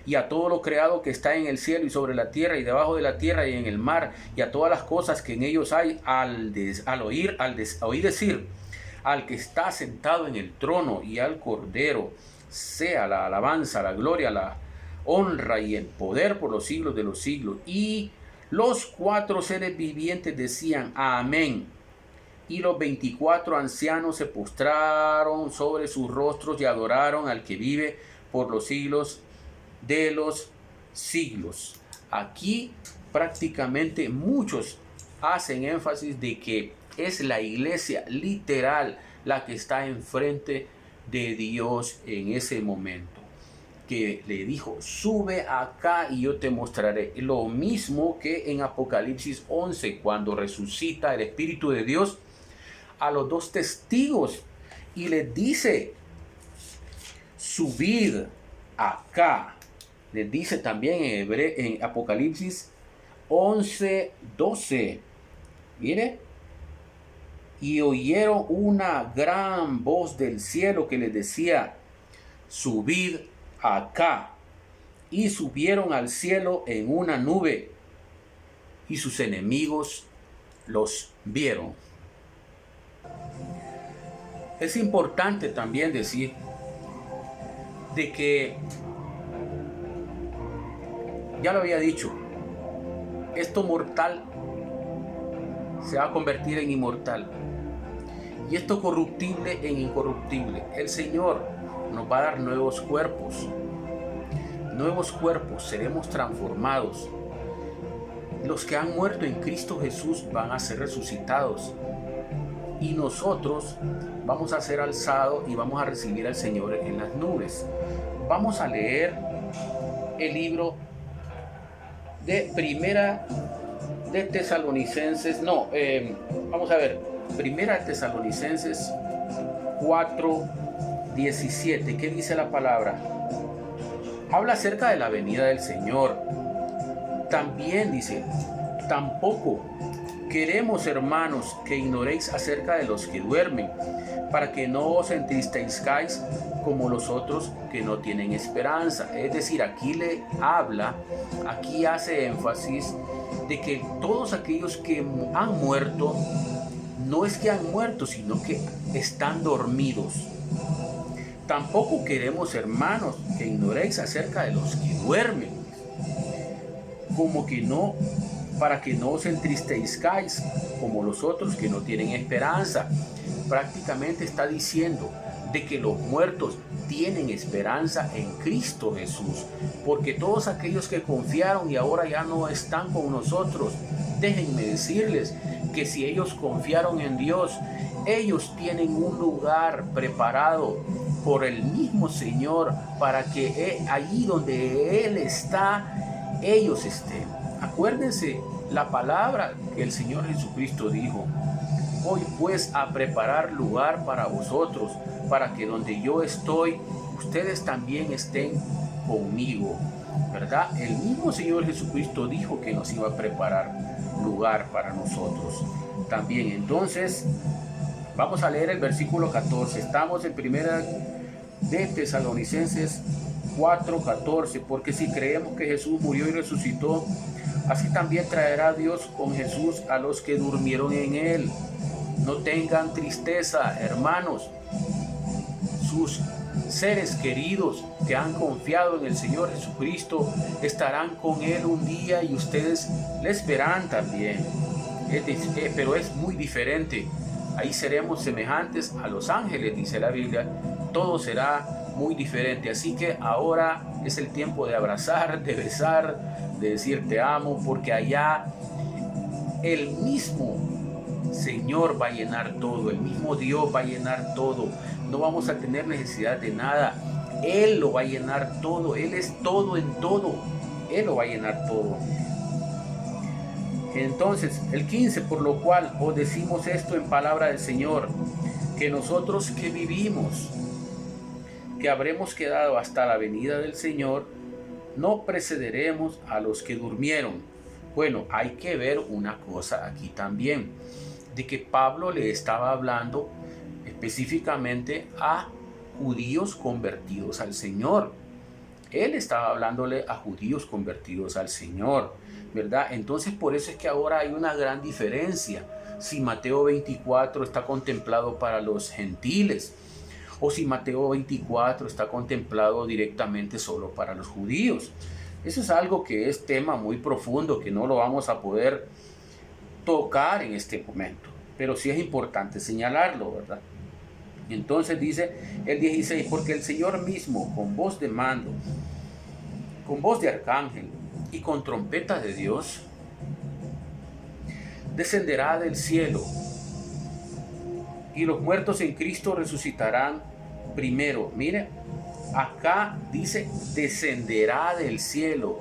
Y a todo lo creado que está en el cielo y sobre la tierra y debajo de la tierra y en el mar, y a todas las cosas que en ellos hay, al oír decir, al que está sentado en el trono y al Cordero, sea la alabanza, la gloria, la honra y el poder por los siglos de los siglos. Y los 4 seres vivientes decían amén. Y los 24 ancianos se postraron sobre sus rostros y adoraron al que vive por los siglos de los siglos. Aquí prácticamente muchos hacen énfasis de que es la iglesia literal la que está enfrente de Dios en ese momento, que le dijo, sube acá y yo te mostraré. Lo mismo que en Apocalipsis 11, cuando resucita el Espíritu de Dios a los 2 testigos y les dice, subid acá. Les dice también en Apocalipsis 11:12. Mire. Y oyeron una gran voz del cielo que les decía, subid acá. Y subieron al cielo en una nube, y sus enemigos los vieron. Es importante también decir de que, ya lo había dicho, esto mortal se va a convertir en inmortal y esto corruptible en incorruptible. El Señor nos va a dar nuevos cuerpos, seremos transformados. Los que han muerto en Cristo Jesús van a ser resucitados y nosotros vamos a ser alzados y vamos a recibir al Señor en las nubes. Vamos a leer el libro de Primera de Tesalonicenses, vamos a ver, Primera de Tesalonicenses 4:17. ¿Qué dice la palabra? Habla acerca de la venida del Señor. También dice, tampoco queremos, hermanos, que ignoréis acerca de los que duermen, para que no os entristezcáis como los otros que no tienen esperanza. Es decir, aquí aquí hace énfasis de que todos aquellos que han muerto, no es que han muerto, sino que están dormidos. Tampoco queremos, hermanos, que ignoréis acerca de los que duermen, para que no os entristezcáis como los otros que no tienen esperanza. Prácticamente está diciendo de que los muertos tienen esperanza en Cristo Jesús, porque todos aquellos que confiaron y ahora ya no están con nosotros, déjenme decirles que si ellos confiaron en Dios, ellos tienen un lugar preparado por el mismo Señor para que allí donde Él está, ellos estén. Acuérdense la palabra que el Señor Jesucristo dijo: voy pues a preparar lugar para vosotros, para que donde yo estoy, ustedes también estén conmigo, ¿verdad? El mismo Señor Jesucristo dijo que nos iba a preparar lugar para nosotros también. Entonces, vamos a leer el versículo 14. Estamos en Primera de Tesalonicenses 4:14. Porque si creemos que Jesús murió y resucitó, así también traerá Dios con Jesús a los que durmieron en Él. No tengan tristeza, hermanos. Sus seres queridos que han confiado en el Señor Jesucristo estarán con Él un día y ustedes les verán también. Pero es muy diferente. Ahí seremos semejantes a los ángeles, dice la Biblia. Todo será muy diferente. Así que ahora es el tiempo de abrazar, de besar, de decir te amo, porque allá el mismo Señor va a llenar todo, el mismo Dios va a llenar todo. No vamos a tener necesidad de nada. Él lo va a llenar todo. Él es todo en todo. Él lo va a llenar todo. Entonces, el 15, por lo cual os decimos esto en palabra del Señor, que nosotros que vivimos, que habremos quedado hasta la venida del Señor, no precederemos a los que durmieron. Bueno, hay que ver una cosa aquí también, de que Pablo le estaba hablando específicamente a judíos convertidos al Señor. Él estaba hablándole a judíos convertidos al Señor, ¿verdad? Entonces por eso es que ahora hay una gran diferencia. Si Mateo 24 está contemplado para los gentiles, o si Mateo 24 está contemplado directamente solo para los judíos. Eso es algo que es tema muy profundo, que no lo vamos a poder tocar en este momento, pero sí es importante señalarlo, ¿verdad? Entonces dice el 16, porque el Señor mismo, con voz de mando, con voz de arcángel y con trompeta de Dios, descenderá del cielo, y los muertos en Cristo resucitarán primero. Mire, acá dice descenderá del cielo,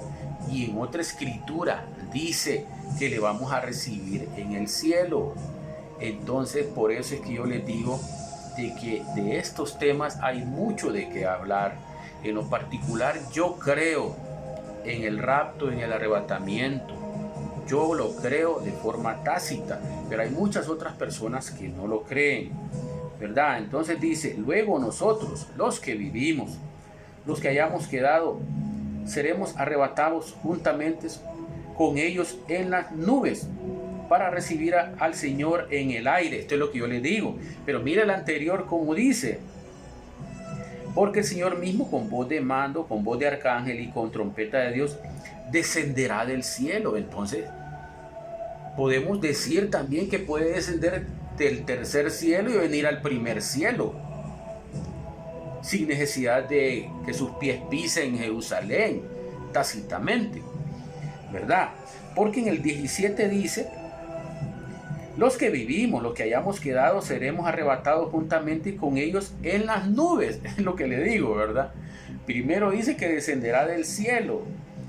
y en otra escritura dice que le vamos a recibir en el cielo. Entonces por eso es que yo les digo de que de estos temas hay mucho de qué hablar. En lo particular yo creo en el rapto, en el arrebatamiento. Yo lo creo de forma tácita, pero hay muchas otras personas que no lo creen, ¿verdad? Entonces dice, luego nosotros, los que vivimos, los que hayamos quedado, seremos arrebatados juntamente con ellos en las nubes para recibir al Señor en el aire. Esto es lo que yo les digo. Pero mira el anterior como dice, Porque el Señor mismo con voz de mando, con voz de arcángel y con trompeta de Dios descenderá del cielo. Entonces podemos decir también que puede descender del tercer cielo y venir al primer cielo, sin necesidad de que sus pies pisen Jerusalén, tácitamente, ¿verdad? Porque en el 17 dice: los que vivimos, los que hayamos quedado, seremos arrebatados juntamente con ellos en las nubes. Es lo que le digo, ¿verdad? Primero dice que descenderá del cielo.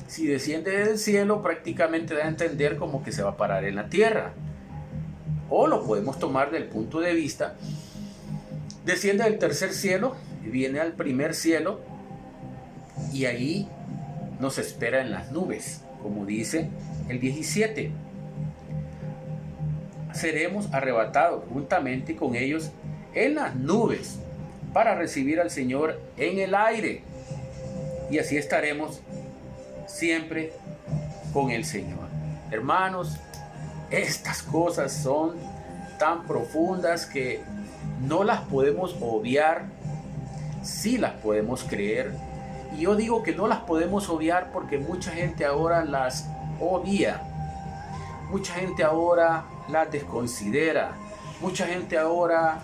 Si desciende del cielo, prácticamente da a entender como que se va a parar en la tierra. O lo podemos tomar del punto de vista: desciende del tercer cielo, viene al primer cielo y ahí nos espera en las nubes, como dice el 17. Seremos arrebatados juntamente con ellos en las nubes para recibir al Señor en el aire, y así estaremos siempre con el Señor. Hermanos, estas cosas son tan profundas que no las podemos obviar, sí las podemos creer. Y yo digo que no las podemos obviar porque mucha gente ahora las obvia, mucha gente ahora las desconsidera, mucha gente ahora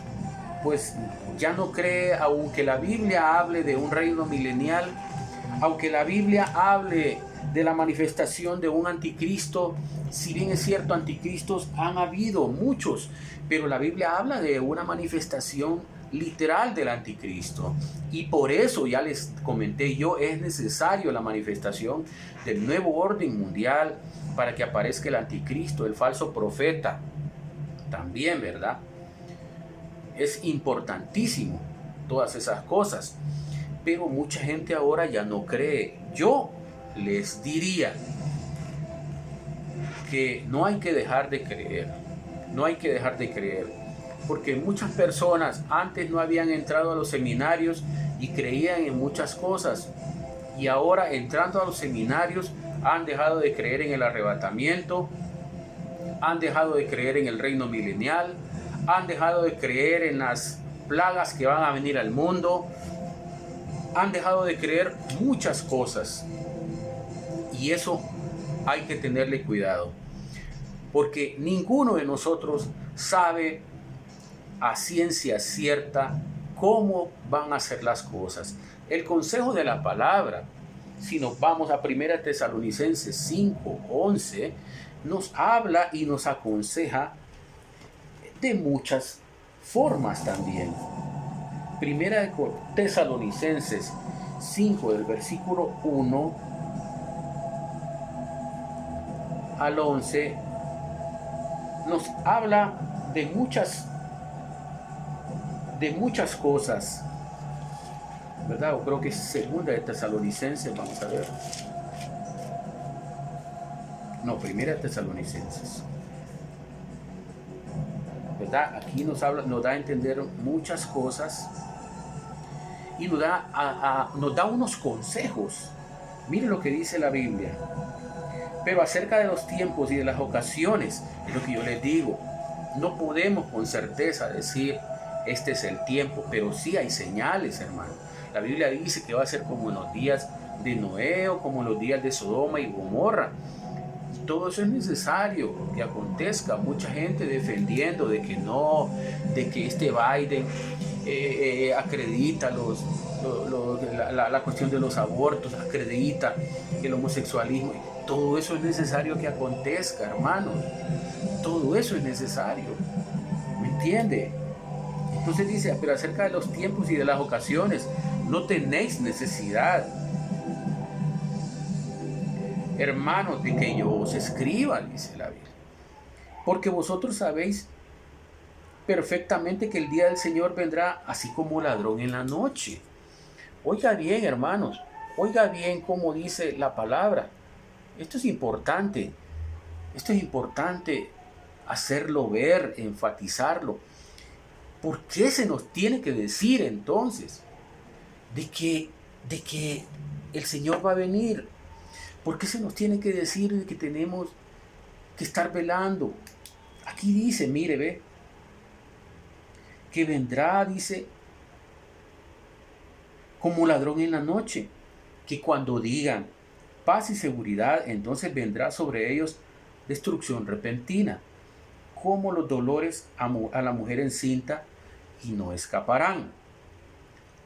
pues ya no cree, aunque la Biblia hable de un reino milenial, aunque la Biblia hable de la manifestación de un anticristo. Si bien es cierto, anticristos han habido muchos, pero la Biblia habla de una manifestación literal del anticristo, y por eso ya les comenté yo, es necesario la manifestación del nuevo orden mundial para que aparezca el anticristo, el falso profeta también, ¿verdad? Es importantísimo todas esas cosas, pero mucha gente ahora ya no cree. Yo les diría que no hay que dejar de creer, no hay que dejar de creer, porque muchas personas antes no habían entrado a los seminarios y creían en muchas cosas, y ahora entrando a los seminarios han dejado de creer en el arrebatamiento, han dejado de creer en el reino milenial, han dejado de creer en las plagas que van a venir al mundo, han dejado de creer muchas cosas, y eso hay que tenerle cuidado, porque ninguno de nosotros sabe a ciencia cierta cómo van a ser las cosas. El consejo de la palabra, si nos vamos a 1 Tesalonicenses 5:11, nos habla y nos aconseja de muchas formas también. 1 Tesalonicenses 5, del versículo 1 al 11, nos habla de muchas cosas, ¿verdad? O creo que es segunda de Tesalonicenses, vamos a ver. No, primera de Tesalonicenses, ¿verdad? Aquí nos da a entender muchas cosas y nos da unos consejos. Mire lo que dice la Biblia. Pero acerca de los tiempos y de las ocasiones, es lo que yo les digo, no podemos con certeza decir este es el tiempo, pero sí hay señales, hermano. La Biblia dice que va a ser como en los días de Noé o como en los días de Sodoma y Gomorra. Y todo eso es necesario que acontezca. Mucha gente defendiendo de que no, de que este Biden acredita la cuestión de los abortos, acredita el homosexualismo. Todo eso es necesario que acontezca, hermanos. Todo eso es necesario. ¿Me entiende? Entonces dice, pero acerca de los tiempos y de las ocasiones, no tenéis necesidad, hermanos, de que yo os escriba, dice la Biblia. Porque vosotros sabéis perfectamente que el día del Señor vendrá así como ladrón en la noche. Oiga bien, hermanos, oiga bien cómo dice la palabra. Esto es importante hacerlo ver, enfatizarlo. ¿Por qué se nos tiene que decir entonces de que el Señor va a venir? ¿Por qué se nos tiene que decir de que tenemos que estar velando? Aquí dice, mire, ve, que vendrá, dice, como ladrón en la noche, que cuando digan paz y seguridad, entonces vendrá sobre ellos destrucción repentina, como los dolores a la mujer encinta, y no escaparán.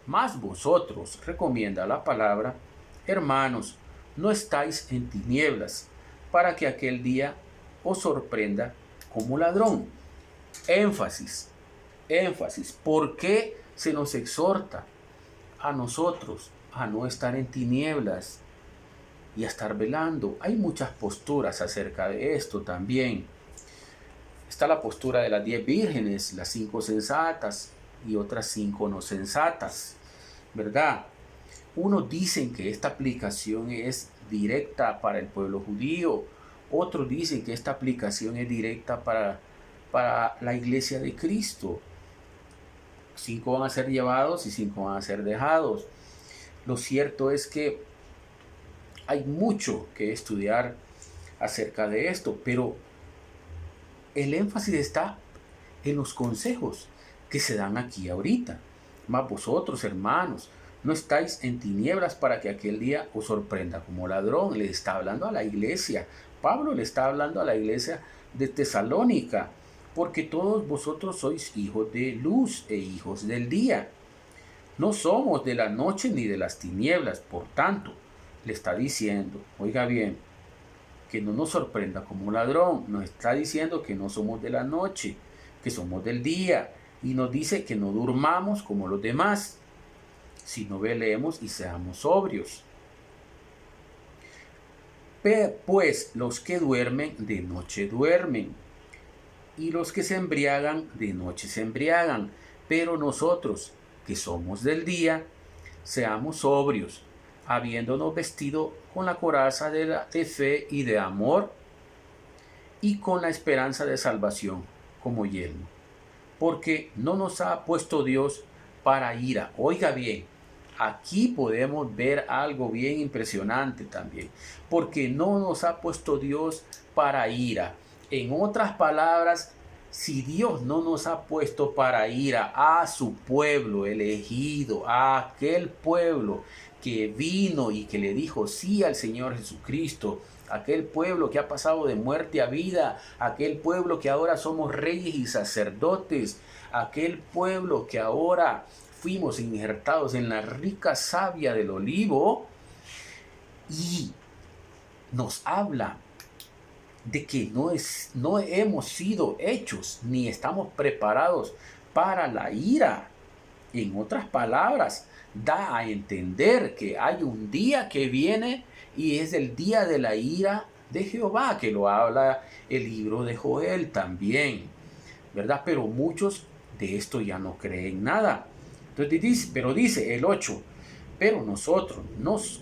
Mas vosotros, recomienda la palabra, hermanos, no estáis en tinieblas, para que aquel día os sorprenda como ladrón. Énfasis, énfasis. ¿Por qué se nos exhorta a nosotros a no estar en tinieblas y a estar velando? Hay muchas posturas acerca de esto también. Está la postura de las 10 vírgenes, las 5 sensatas y otras 5 no sensatas, ¿verdad? Unos dicen que esta aplicación es directa para el pueblo judío, otros dicen que esta aplicación es directa para la iglesia de Cristo. 5 van a ser llevados y 5 van a ser dejados. Lo cierto es que hay mucho que estudiar acerca de esto, pero el énfasis está en los consejos que se dan aquí ahorita. Mas vosotros, hermanos, no estáis en tinieblas para que aquel día os sorprenda como ladrón. Le está hablando a la iglesia. Pablo le está hablando a la iglesia de Tesalónica, porque todos vosotros sois hijos de luz e hijos del día. No somos de la noche ni de las tinieblas. Por tanto, le está diciendo, oiga bien, que no nos sorprenda como ladrón. Nos está diciendo que no somos de la noche, que somos del día. Y nos dice que no durmamos como los demás, sino velemos y seamos sobrios. Pues los que duermen, de noche duermen, y los que se embriagan, de noche se embriagan. Pero nosotros, que somos del día, seamos sobrios, habiéndonos vestido con la coraza de fe y de amor, y con la esperanza de salvación como yelmo. Porque no nos ha puesto Dios para ira. Oiga bien, aquí podemos ver algo bien impresionante también. Porque no nos ha puesto Dios para ira. En otras palabras, si Dios no nos ha puesto para ira a su pueblo elegido, a aquel pueblo que vino y que le dijo sí al Señor Jesucristo, aquel pueblo que ha pasado de muerte a vida, aquel pueblo que ahora somos reyes y sacerdotes, aquel pueblo que ahora fuimos injertados en la rica savia del olivo, y nos habla de que no hemos sido hechos ni estamos preparados para la ira. En otras palabras, da a entender que hay un día que viene y es el día de la ira de Jehová, que lo habla el libro de Joel también, ¿verdad? Pero muchos de esto ya no creen nada. Entonces dice el 8, pero nosotros,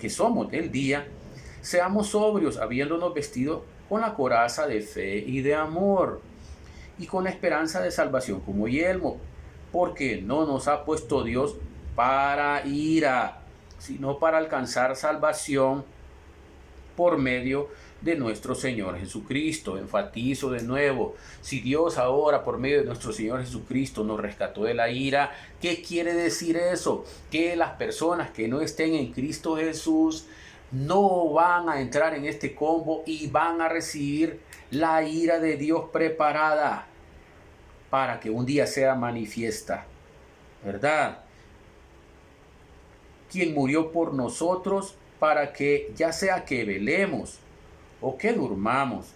que somos del día, seamos sobrios, habiéndonos vestido con la coraza de fe y de amor, y con la esperanza de salvación como yelmo, porque no nos ha puesto Dios para ira, sino para alcanzar salvación por medio de nuestro Señor Jesucristo. Enfatizo de nuevo, si Dios ahora por medio de nuestro Señor Jesucristo nos rescató de la ira, ¿qué quiere decir eso? Que las personas que no estén en Cristo Jesús no van a entrar en este combo y van a recibir la ira de Dios preparada para que un día sea manifiesta, ¿verdad? Quien murió por nosotros para que ya sea que velemos o que durmamos,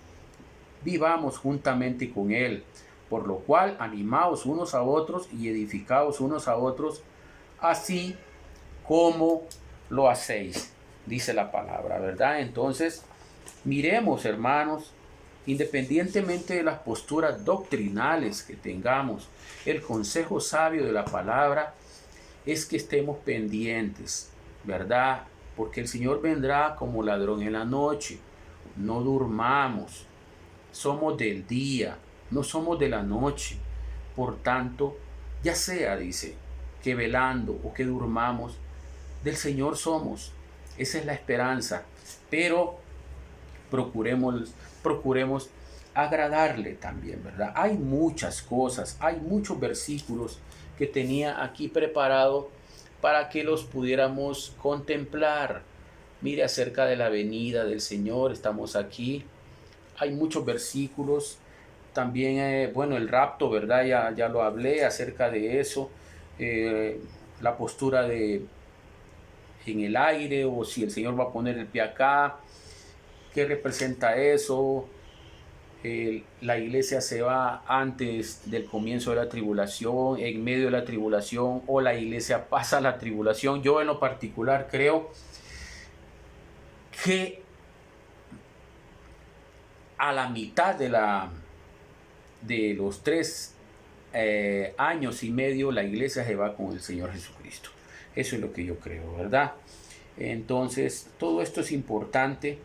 vivamos juntamente con Él. Por lo cual, animaos unos a otros y edificaos unos a otros, así como lo hacéis, dice la palabra, ¿verdad? Entonces, miremos, hermanos, independientemente de las posturas doctrinales que tengamos, el consejo sabio de la palabra es que estemos pendientes, ¿verdad? Porque el Señor vendrá como ladrón en la noche. No durmamos, somos del día, no somos de la noche. Por tanto, ya sea, dice, que velando o que durmamos, del Señor somos. Esa es la esperanza. Pero procuremos agradarle también, ¿verdad? Hay muchas cosas, hay muchos versículos que tenía aquí preparado para que los pudiéramos contemplar. Mire acerca de la venida del Señor, estamos aquí. Hay muchos versículos. También, bueno, el rapto, ¿verdad? Ya lo hablé acerca de eso. La postura en el aire, o si el Señor va a poner el pie acá. ¿Qué representa eso? La iglesia se va antes del comienzo de la tribulación, en medio de la tribulación, o la iglesia pasa la tribulación. Yo en lo particular creo que a la mitad de los 3 años y medio la iglesia se va con el Señor Jesucristo. Eso es lo que yo creo, ¿verdad? Entonces, todo esto es importante.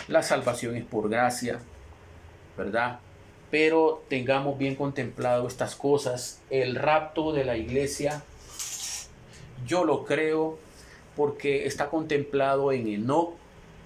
La salvación es por gracia, ¿verdad? Pero tengamos bien contemplado estas cosas. El rapto de la iglesia, yo lo creo porque está contemplado en Enoc,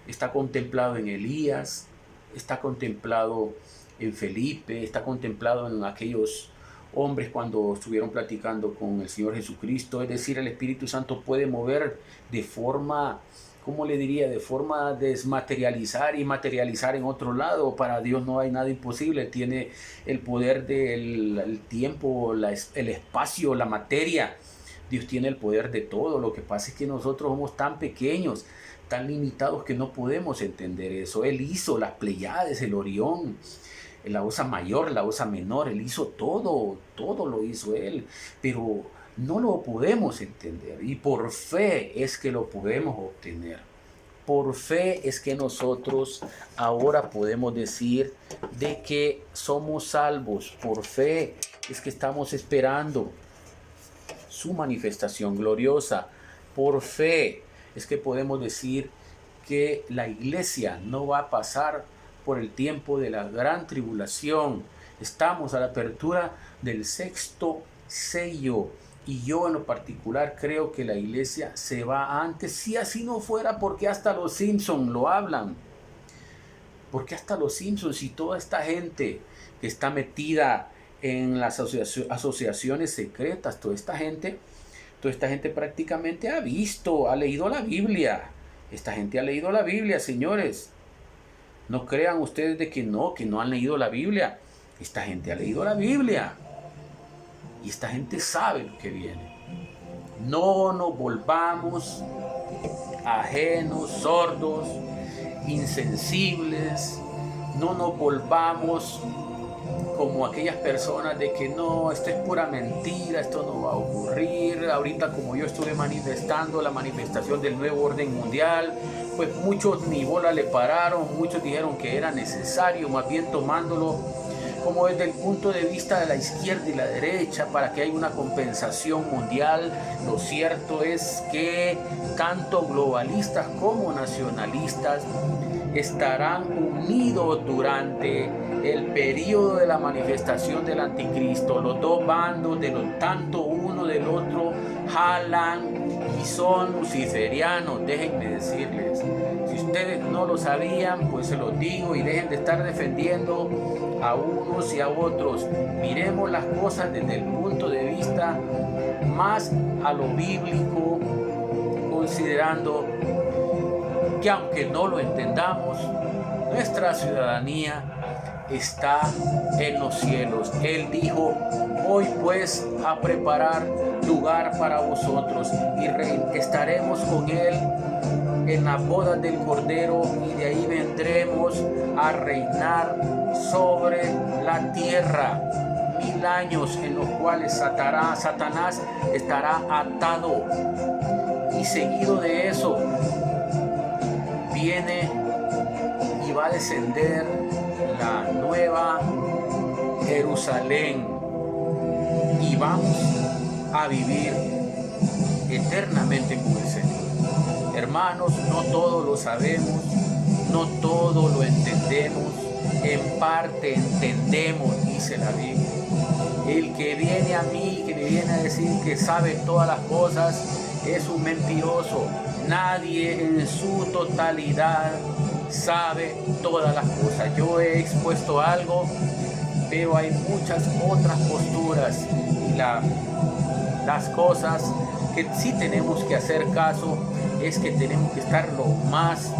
está contemplado en Elías, está contemplado en Felipe, está contemplado en aquellos hombres cuando estuvieron platicando con el Señor Jesucristo. Es decir, el Espíritu Santo puede mover de forma, ¿cómo le diría? De forma desmaterializar y materializar en otro lado. Para Dios no hay nada imposible. Tiene el poder del tiempo, el espacio, la materia. Dios tiene el poder de todo. Lo que pasa es que nosotros somos tan pequeños, tan limitados, que no podemos entender eso. Él hizo las Pleiades, el Orión, la Osa Mayor, la Osa Menor. Él hizo todo lo hizo Él. Pero no lo podemos entender, y por fe es que lo podemos obtener. Por fe es que nosotros ahora podemos decir de que somos salvos. Por fe es que estamos esperando su manifestación gloriosa. Por fe es que podemos decir que la iglesia no va a pasar por el tiempo de la gran tribulación. Estamos a la apertura del 6º sello. Y yo en lo particular creo que la iglesia se va antes. Si así no fuera, porque hasta los Simpsons lo hablan. Porque hasta los Simpsons y toda esta gente que está metida en las asociaciones secretas, toda esta gente prácticamente ha leído la Biblia. Esta gente ha leído la Biblia, señores. No crean ustedes de que no han leído la Biblia. Esta gente ha leído la Biblia. Y esta gente sabe lo que viene. No nos volvamos ajenos, sordos, insensibles. No nos volvamos como aquellas personas de que no, esto es pura mentira, esto no va a ocurrir. Ahorita, como yo estuve manifestando la manifestación del nuevo orden mundial, pues muchos ni bola le pararon, muchos dijeron que era necesario, más bien tomándolo como desde el punto de vista de la izquierda y la derecha, para que haya una compensación mundial. Lo cierto es que tanto globalistas como nacionalistas estarán unidos durante el periodo de la manifestación del anticristo. Los dos bandos, tanto uno del otro, jalan y son luciferianos. Déjenme decirles, si ustedes no lo sabían, pues se los digo, y dejen de estar defendiendo a unos y a otros. Miremos las cosas desde el punto de vista más a lo bíblico, considerando que aunque no lo entendamos, nuestra ciudadanía está en los cielos. Él dijo: voy pues a preparar lugar para vosotros, y estaremos con Él en las bodas del Cordero, y de ahí vendremos a reinar sobre la tierra 1000 años, en los cuales Satanás estará atado. Y seguido de eso viene y va a descender la nueva Jerusalén, y vamos a vivir eternamente con el Señor. Hermanos, no todo lo sabemos, no todo lo entendemos, en parte entendemos, dice la Biblia. El que viene a mí, que me viene a decir que sabe todas las cosas, es un mentiroso. Nadie en su totalidad sabe todas las cosas. Yo he expuesto algo, pero hay muchas otras posturas, y las cosas que sí tenemos que hacer caso es que tenemos que estar lo más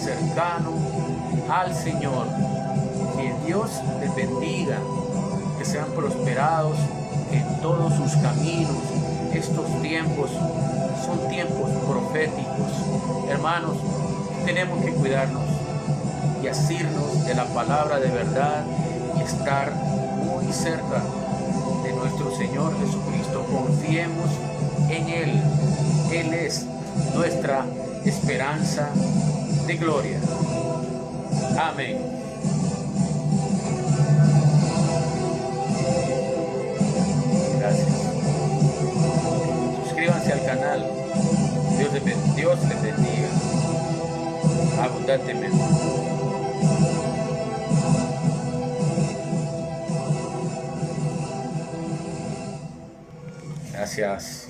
cercano al Señor. Que Dios les bendiga, que sean prosperados en todos sus caminos. Estos tiempos son tiempos proféticos. Hermanos, tenemos que cuidarnos y asirnos de la palabra de verdad y estar muy cerca de nuestro Señor Jesucristo. Confiemos en Él. Él es nuestra esperanza de gloria. Amén. Gracias. Suscríbanse al canal. Dios les bendiga abundantemente. Gracias.